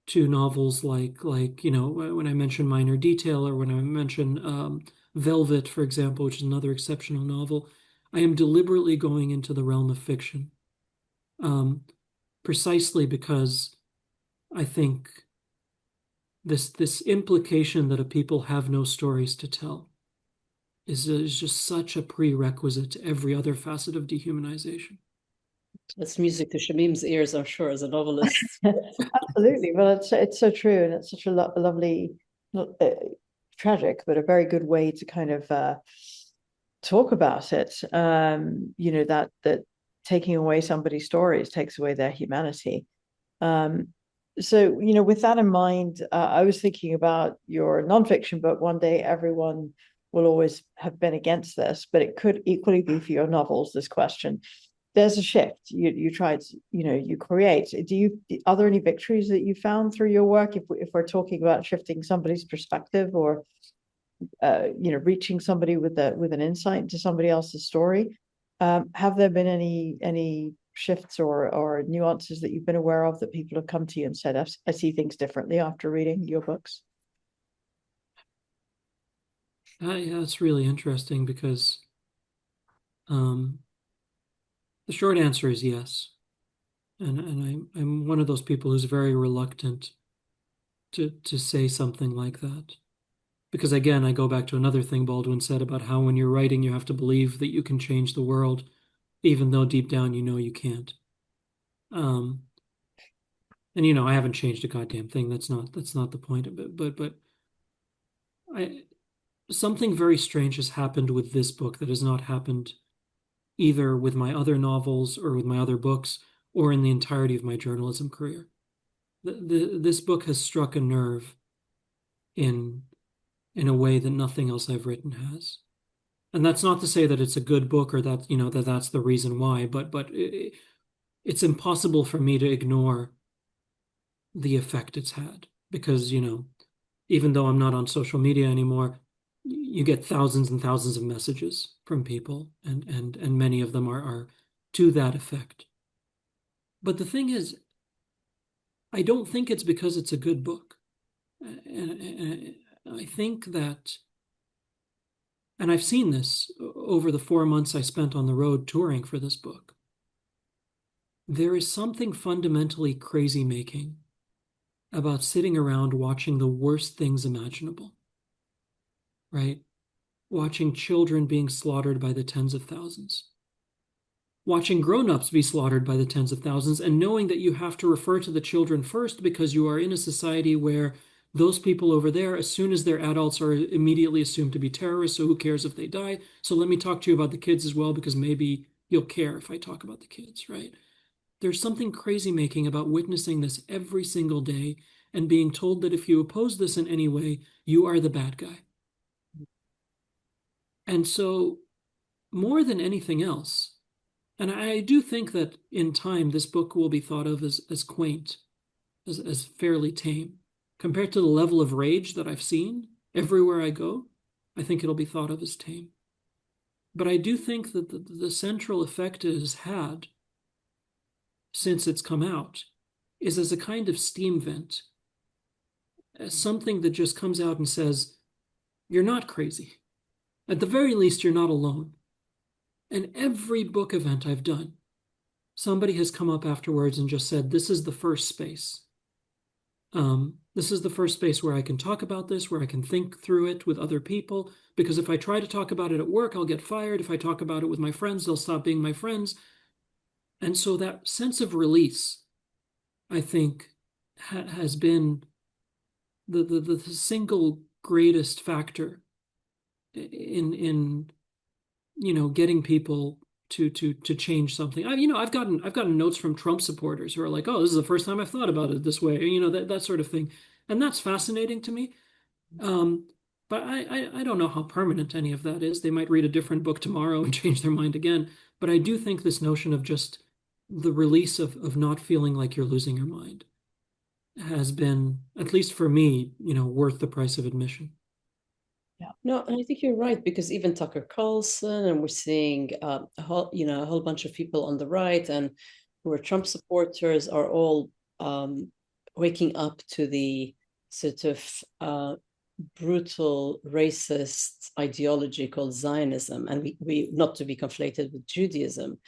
to novels like when I mention Minor Detail, or when I mention Velvet, for example, which is another exceptional novel, I am deliberately going into the realm of fiction, precisely because I think this implication that a people have no stories to tell is just such a prerequisite to every other facet of dehumanization. That's music to Shamim's ears, I'm sure, as a novelist. Absolutely. Well, it's so true, and it's such a lovely, tragic, but a very good way to kind of talk about it. That taking away somebody's stories takes away their humanity. So, with that in mind, I was thinking about your nonfiction book. One day, everyone will always have been against this, but it could equally be for your novels, this question. There's a shift. You tried, you create. Are there any victories that you found through your work? If we're talking about shifting somebody's perspective, or reaching somebody with an insight into somebody else's story, have there been any shifts or nuances that you've been aware of that people have come to you and said, I see things differently after reading your books? Yeah, it's really interesting because the short answer is yes. And I'm one of those people who's very reluctant to say something like that. Because again, I go back to another thing Baldwin said about how when you're writing, you have to believe that you can change the world, even though deep down you know you can't. And I haven't changed a goddamn thing. That's not the point of it. But something very strange has happened with this book that has not happened either with my other novels or with my other books or in the entirety of my journalism career. This book has struck a nerve in a way that nothing else I've written has. And that's not to say that it's a good book or that that's the reason why, but it's impossible for me to ignore the effect it's had because, even though I'm not on social media anymore, you get thousands and thousands of messages from people, and many of them are to that effect. But the thing is, I don't think it's because it's a good book. And I think that, and I've seen this over the 4 months I spent on the road touring for this book, there is something fundamentally crazy-making about sitting around watching the worst things imaginable, right? Watching children being slaughtered by the tens of thousands, watching grown-ups be slaughtered by the tens of thousands, and knowing that you have to refer to the children first because you are in a society where those people over there, as soon as they're adults, are immediately assumed to be terrorists, so who cares if they die? So let me talk to you about the kids as well, because maybe you'll care if I talk about the kids, right? There's something crazy-making about witnessing this every single day and being told that if you oppose this in any way, you are the bad guy. And so, more than anything else, and I do think that in time, this book will be thought of as quaint, as fairly tame. Compared to the level of rage that I've seen everywhere I go, I think it'll be thought of as tame. But I do think that the central effect it has had since it's come out is as a kind of steam vent, as something that just comes out and says, you're not crazy. At the very least, you're not alone. And every book event I've done, somebody has come up afterwards and just said, this is the first space. This is the first space where I can talk about this, where I can think through it with other people. Because if I try to talk about it at work, I'll get fired. If I talk about it with my friends, they'll stop being my friends. And so that sense of release, I think, has been the single greatest factor in getting people to change something. I've gotten notes from Trump supporters who are like, oh, this is the first time I've thought about it this way, that sort of thing, and that's fascinating to me. But I don't know how permanent any of that is. They might read a different book tomorrow and change their mind again. But I do think this notion of just the release of not feeling like you're losing your mind has been, at least for me, worth the price of admission. Yeah, no, and I think you're right, because even Tucker Carlson, and we're seeing a whole bunch of people on the right and who are Trump supporters are all waking up to the sort of brutal racist ideology called Zionism, and we not to be conflated with Judaism,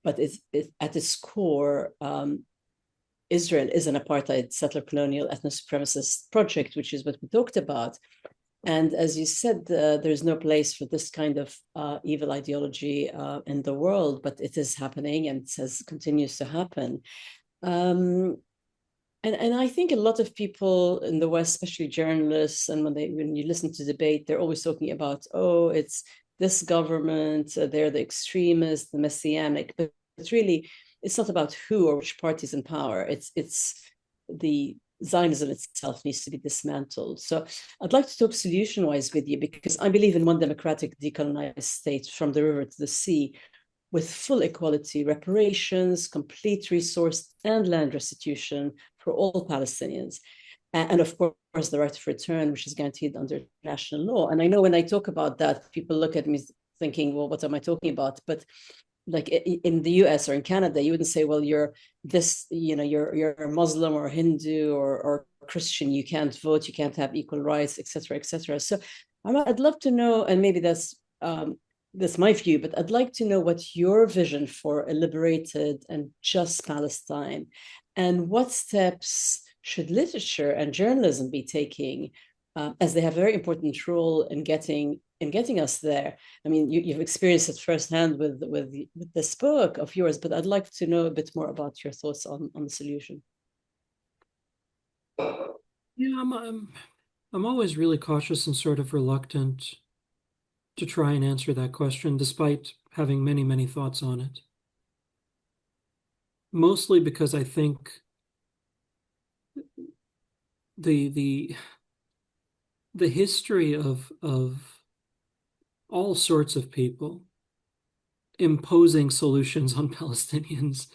but it's at its core. Israel is an apartheid settler colonial ethno-supremacist project, which is what we talked about. And as you said, there's no place for this kind of evil ideology in the world, but it is happening, and it continues to happen. And I think a lot of people in the West, especially journalists, and when you listen to debate, they're always talking about, oh, it's this government, they're the extremists, the messianic, but it's really, it's not about who or which party's in power. It's the Zionism itself needs to be dismantled. So I'd like to talk solution-wise with you, because I believe in one democratic decolonized state from the river to the sea, with full equality, reparations, complete resource and land restitution for all Palestinians. And of course, the right of return, which is guaranteed under international law. And I know when I talk about that, people look at me thinking, well, what am I talking about? But like in the US or in Canada, you wouldn't say, well, you're this, you're a Muslim or Hindu or Christian, you can't vote, you can't have equal rights, et cetera, et cetera. So I'd love to know, and maybe that's my view, but I'd like to know what your vision for a liberated and just Palestine, and what steps should literature and journalism be taking, as they have a very important role in getting us there. I mean, you've experienced it firsthand with this book of yours, but I'd like to know a bit more about your thoughts on the solution. Yeah, I'm always really cautious and sort of reluctant to try and answer that question, despite having many, many thoughts on it. Mostly because I think the history of all sorts of people imposing solutions on Palestinians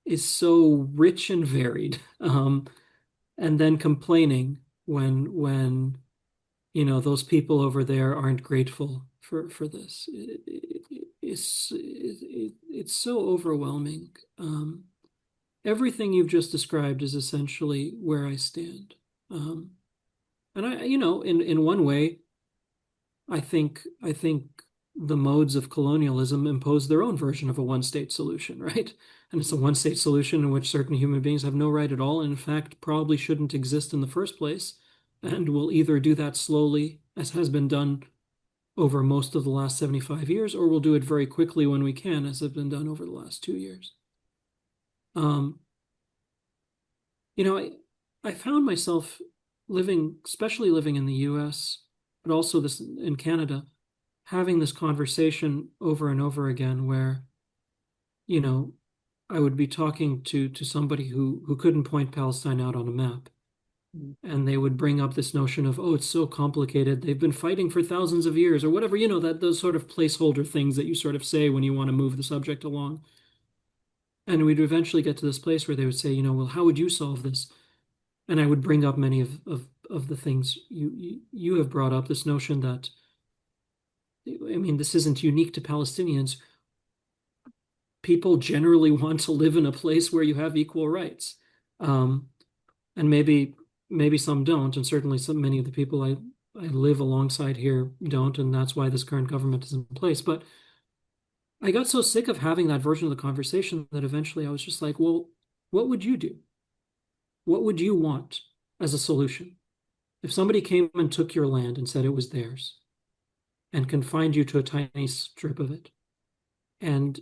is so rich and varied, and then complaining when those people over there aren't grateful for this. It's so overwhelming. Everything you've just described is essentially where I stand. And I, in one way, I think the modes of colonialism impose their own version of a one-state solution, right? And it's a one-state solution in which certain human beings have no right at all, and in fact, probably shouldn't exist in the first place, and will either do that slowly, as has been done over most of the last 75 years, or we'll do it very quickly when we can, as has been done over the last 2 years. I found myself especially living in the US, but also in Canada, having this conversation over and over again where, I would be talking to somebody who couldn't point Palestine out on a map. And they would bring up this notion of, oh, it's so complicated. They've been fighting for thousands of years or whatever, those sort of placeholder things that you sort of say when you want to move the subject along. And we'd eventually get to this place where they would say, well, how would you solve this? And I would bring up many of the things you have brought up, this notion that I mean, this isn't unique to Palestinians. People generally want to live in a place where you have equal rights. And maybe some don't, and certainly many of the people I live alongside here don't, and that's why this current government is in place. But I got so sick of having that version of the conversation that eventually I was just like, well, what would you do? What would you want as a solution? If somebody came and took your land and said it was theirs and confined you to a tiny strip of it and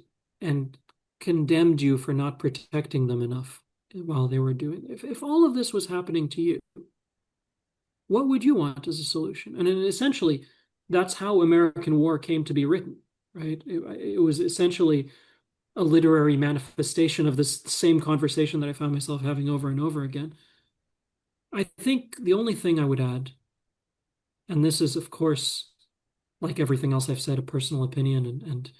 condemned you for not protecting them enough while they were doing it. If all of this was happening to you, what would you want as a solution? And essentially, that's how American War came to be written, right? It was essentially a literary manifestation of this same conversation that I found myself having over and over again. I think the only thing I would add, and this is, of course, like everything else I've said, a personal opinion and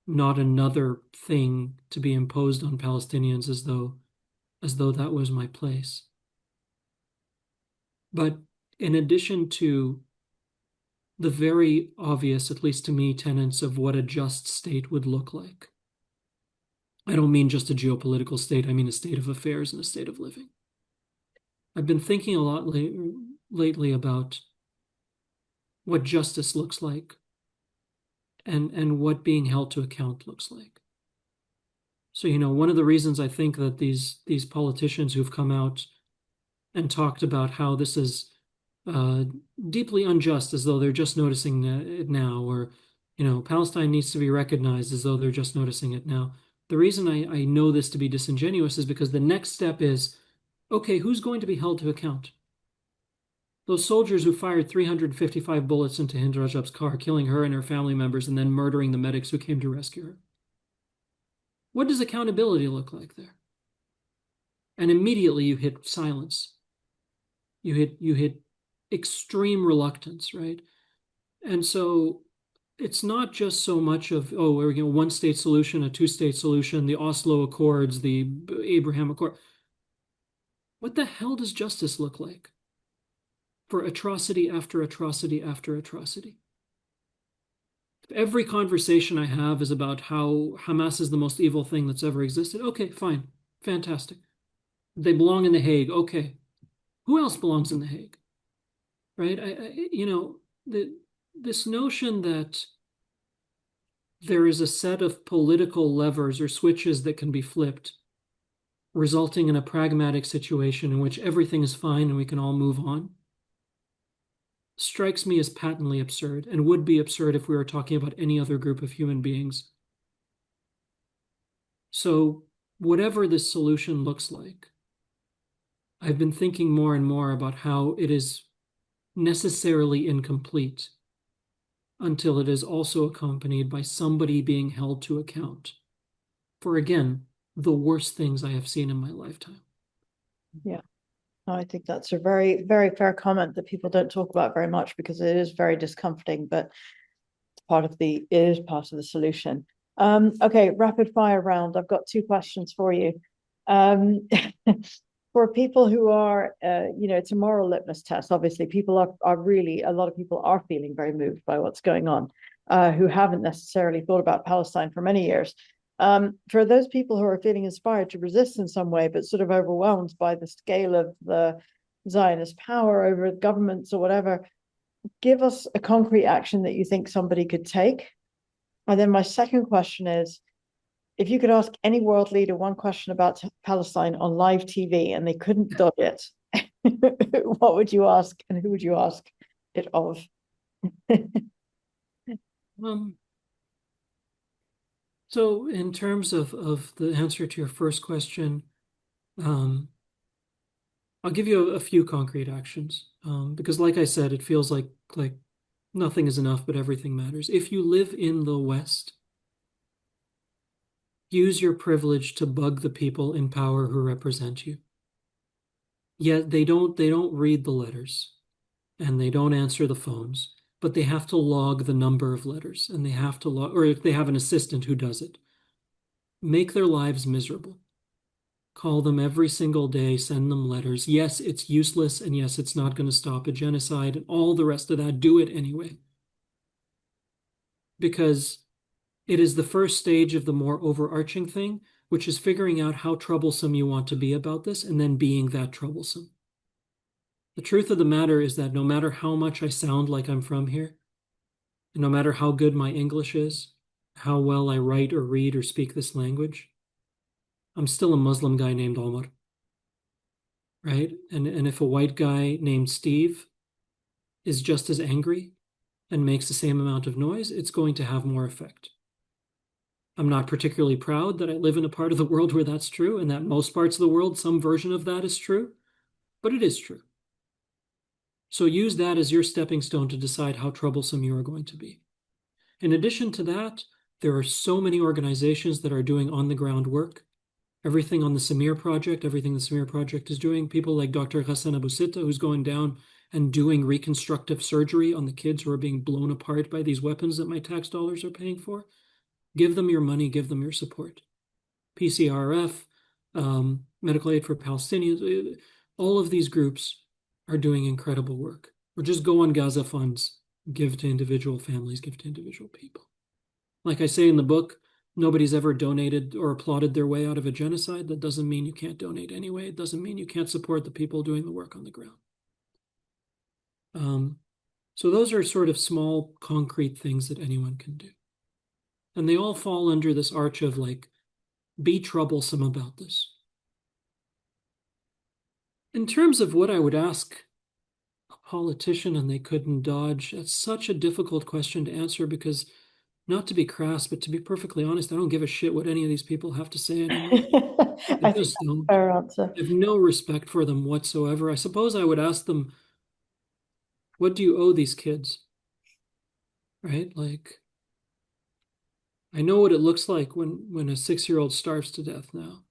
not another thing to be imposed on Palestinians as though that was my place. But in addition to the very obvious, at least to me, tenets of what a just state would look like, I don't mean just a geopolitical state, I mean a state of affairs and a state of living. I've been thinking a lot lately about what justice looks like and what being held to account looks like. So, one of the reasons I think that these politicians who've come out and talked about how this is deeply unjust, as though they're just noticing it now, or, Palestine needs to be recognized as though they're just noticing it now. The reason I know this to be disingenuous is because the next step is, okay, who's going to be held to account? Those soldiers who fired 355 bullets into Hind Rajab's car, killing her and her family members, and then murdering the medics who came to rescue her. What does accountability look like there? And immediately you hit silence. You hit extreme reluctance, right? And so it's not just so much of, we're going one state solution, a two-state solution, the Oslo Accords, the Abraham Accord. What the hell does justice look like for atrocity after atrocity after atrocity? If every conversation I have is about how Hamas is the most evil thing that's ever existed, okay, fine, fantastic. They belong in The Hague, okay. Who else belongs in The Hague? Right? This notion that there is a set of political levers or switches that can be flipped, resulting in a pragmatic situation in which everything is fine and we can all move on, strikes me as patently absurd, and would be absurd if we were talking about any other group of human beings. So whatever this solution looks like, I've been thinking more and more about how it is necessarily incomplete until it is also accompanied by somebody being held to account for, again, the worst things I have seen in my lifetime. Yeah. I think that's a very, very fair comment that people don't talk about very much because it is very discomforting, but it is part of the solution. Okay, rapid fire round. I've got 2 questions for you. For people who are, it's a moral litmus test. Obviously, people are really, a lot of people are feeling very moved by what's going on, who haven't necessarily thought about Palestine for many years. For those people who are feeling inspired to resist in some way, but sort of overwhelmed by the scale of the Zionist power over governments or whatever, give us a concrete action that you think somebody could take. And then my second question is, if you could ask any world leader one question about Palestine on live TV and they couldn't dodge it, what would you ask and who would you ask it of? So in terms of the answer to your first question, I'll give you a few concrete actions because, like I said, it feels like nothing is enough, but everything matters. If you live in the West, use your privilege to bug the people in power who represent you. Yet they don't read the letters and they don't answer the phones, but they have to log the number of letters and they have to log, or if they have an assistant who does it, make their lives miserable. Call them every single day, send them letters. Yes, it's useless, and yes, it's not going to stop a genocide and all the rest of that. Do it anyway. because it is the first stage of the more overarching thing, which is figuring out how troublesome you want to be about this and then being that troublesome. The truth of the matter is that no matter how much I sound like I'm from here, and no matter how good my English is, how well I write or read or speak this language, I'm still a Muslim guy named Omar, right? And if a white guy named Steve is just as angry and makes the same amount of noise, it's going to have more effect. I'm not particularly proud that I live in a part of the world where that's true, and that most parts of the world, some version of that is true, but it is true. So use that as your stepping stone to decide how troublesome you are going to be. In addition to that, there are so many organizations that are doing on-the-ground work. Everything on the Samir Project, everything the Samir Project is doing, people like Dr. Ghassan Abu Sitta, who's going down and doing reconstructive surgery on the kids who are being blown apart by these weapons that my tax dollars are paying for. Give them your money, give them your support. PCRF, Medical Aid for Palestinians, all of these groups are doing incredible work. Or just go on Gaza funds, give to individual families, give to individual people. Like I say in the book, nobody's ever donated or applauded their way out of a genocide. That doesn't mean you can't donate anyway. It doesn't mean you can't support the people doing the work on the ground. So those are sort of small, concrete things that anyone can do. And they all fall under this arch of like, be troublesome about this. In terms of what I would ask a politician and they couldn't dodge, that's such a difficult question to answer because, not to be crass, but to be perfectly honest, I don't give a shit what any of these people have to say anymore. I think that's a fair answer. I have no respect for them whatsoever. I suppose I would ask them, what do you owe these kids? Right? Like, I know what it looks like when a 6-year-old starves to death now.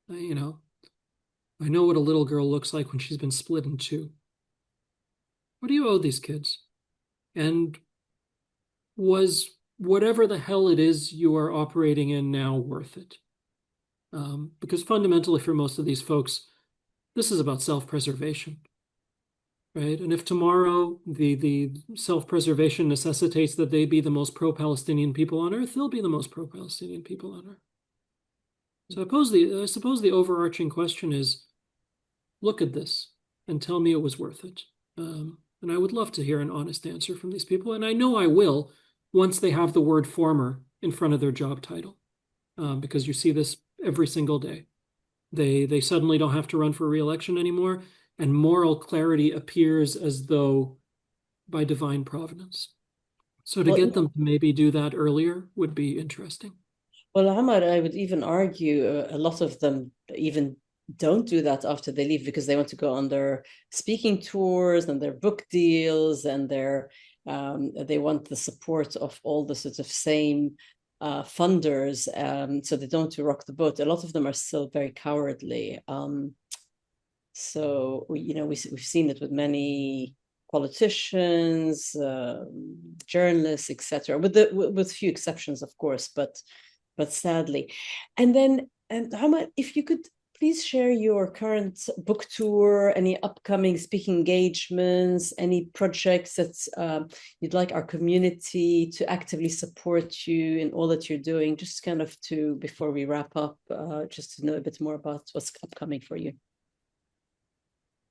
You know, I know what a little girl looks like when she's been split in two. What do you owe these kids? And was whatever the hell it is you are operating in now worth it? Because fundamentally for most of these folks, this is about self-preservation, right? And if tomorrow the self-preservation necessitates that they be the most pro-Palestinian people on earth, they'll be the most pro-Palestinian people on earth. So I suppose the overarching question is, look at this and tell me it was worth it. And I would love to hear an honest answer from these people. And I know I will once they have the word former in front of their job title, because you see this every single day. They suddenly don't have to run for re-election anymore, and moral clarity appears as though by divine providence. So to get them to maybe do that earlier would be interesting. Well, Omar, I would even argue a lot of them even don't do that after they leave because they want to go on their speaking tours and their book deals and they want the support of all the sort of same funders, so they don't rock the boat. A lot of them are still very cowardly. So we've seen it with many politicians, journalists, etc., with few exceptions, of course, but sadly. And then, Omar, if you could please share your current book tour, any upcoming speaking engagements, any projects that you'd like our community to actively support you in all that you're doing, just kind of before we wrap up, just to know a bit more about what's upcoming for you.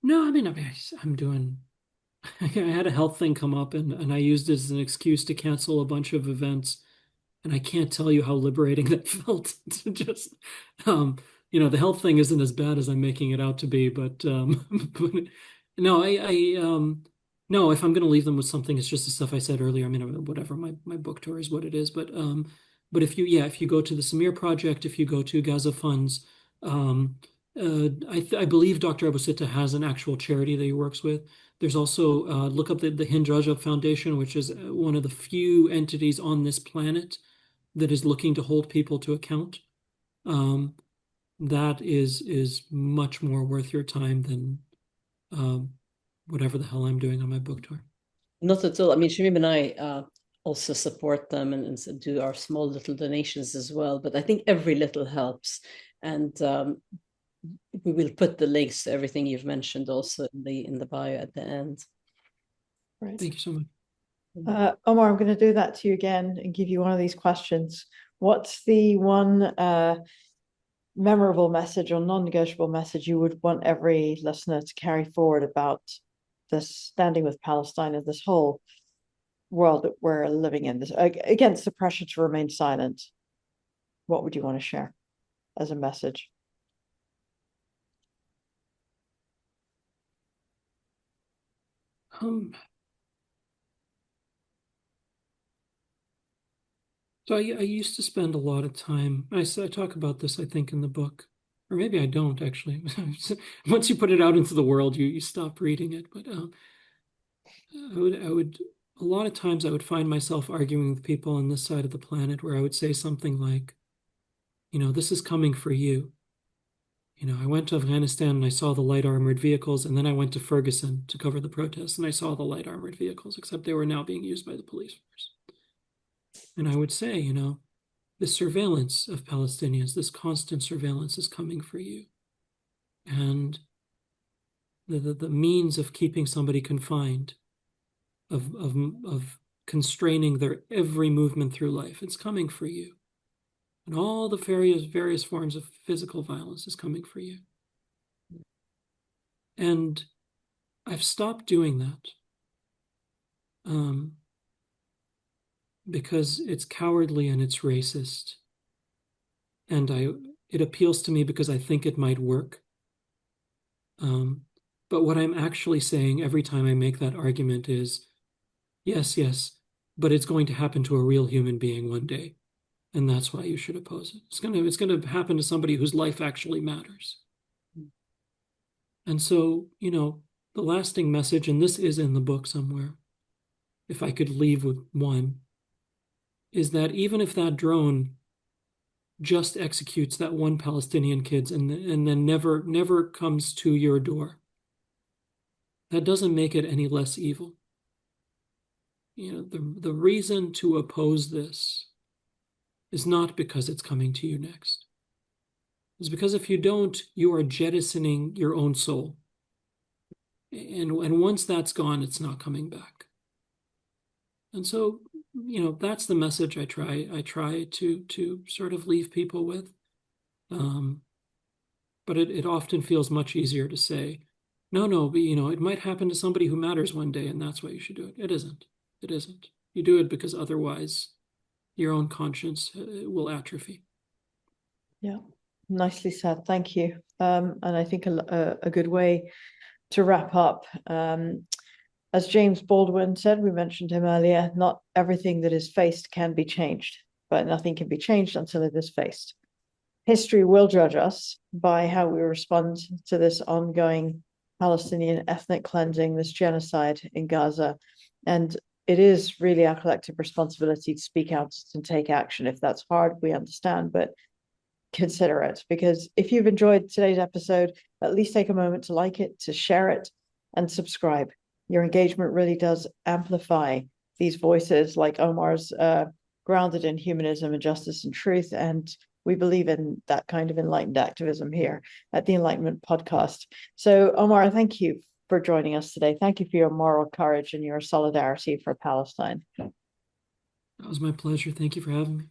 No, I mean, I'm doing, I had a health thing come up and I used it as an excuse to cancel a bunch of events. And I can't tell you how liberating that felt to just, the health thing isn't as bad as I'm making it out to be, but no, no, if I'm going to leave them with something, it's just the stuff I said earlier. I mean, whatever, my book tour is what it is, but if you go to the Samir Project, if you go to Gaza Funds, I believe Dr. Abu Sitta has an actual charity that he works with. There's also, look up the Hind Rajab Foundation, which is one of the few entities on this planet that is looking to hold people to account. That is much more worth your time than whatever the hell I'm doing on my book tour. Not at all. I mean, Shamim and I also support them and do our small little donations as well. But I think every little helps. And we will put the links to everything you've mentioned also in the bio at the end. Right. Thank you so much. Omar, I'm going to do that to you again and give you one of these questions. What's the one memorable message or non-negotiable message you would want every listener to carry forward about this standing with Palestine and this whole world that we're living in, this against the pressure to remain silent? What would you want to share as a message? So I used to spend a lot of time, I talk about this, I think, in the book, or maybe I don't actually. Once you put it out into the world, you stop reading it. But a lot of times I would find myself arguing with people on this side of the planet where I would say something like, this is coming for you. I went to Afghanistan and I saw the light armored vehicles, and then I went to Ferguson to cover the protests and I saw the light armored vehicles, except they were now being used by the police force. And I would say, the surveillance of Palestinians, this constant surveillance is coming for you. And the means of keeping somebody confined, of constraining their every movement through life, it's coming for you. And all the various forms of physical violence is coming for you. And I've stopped doing that. Because it's cowardly and it's racist. And it appeals to me because I think it might work. But what I'm actually saying every time I make that argument is, yes, but it's going to happen to a real human being one day. And that's why you should oppose it. It's going to happen to somebody whose life actually matters. And so, the lasting message, and this is in the book somewhere, if I could leave with one, is that even if that drone just executes that one Palestinian kid and then never comes to your door, that doesn't make it any less evil. The reason to oppose this is not because it's coming to you next. It's because if you don't, you are jettisoning your own soul. And once that's gone, it's not coming back. And so, that's the message I try to sort of leave people with. But it often feels much easier to say, no, but it might happen to somebody who matters one day, and that's why you should do it. It isn't. You do it because otherwise your own conscience will atrophy. Yeah, nicely said. Thank you. And I think a good way to wrap up, as James Baldwin said, we mentioned him earlier, not everything that is faced can be changed, but nothing can be changed until it is faced. History will judge us by how we respond to this ongoing Palestinian ethnic cleansing, this genocide in Gaza. And it is really our collective responsibility to speak out and take action. If that's hard, we understand, but consider it. Because if you've enjoyed today's episode, at least take a moment to like it, to share it, and subscribe. Your engagement really does amplify these voices like Omar's, grounded in humanism and justice and truth. And we believe in that kind of enlightened activism here at the Enlightenment Podcast. So, Omar, thank you for joining us today. Thank you for your moral courage and your solidarity for Palestine. That was my pleasure. Thank you for having me.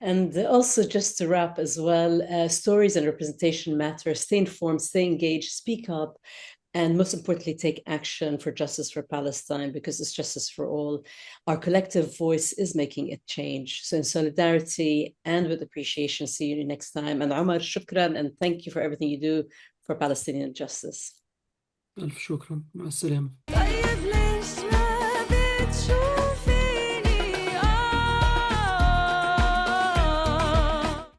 And also, just to wrap as well, stories and representation matter. Stay informed, stay engaged, speak up, and most importantly, take action for justice for Palestine, because it's justice for all. Our collective voice is making it change. So in solidarity and with appreciation, see you next time. And Omar, shukran, and thank you for everything you do for Palestinian justice. ألف شكرا. مع السلامة.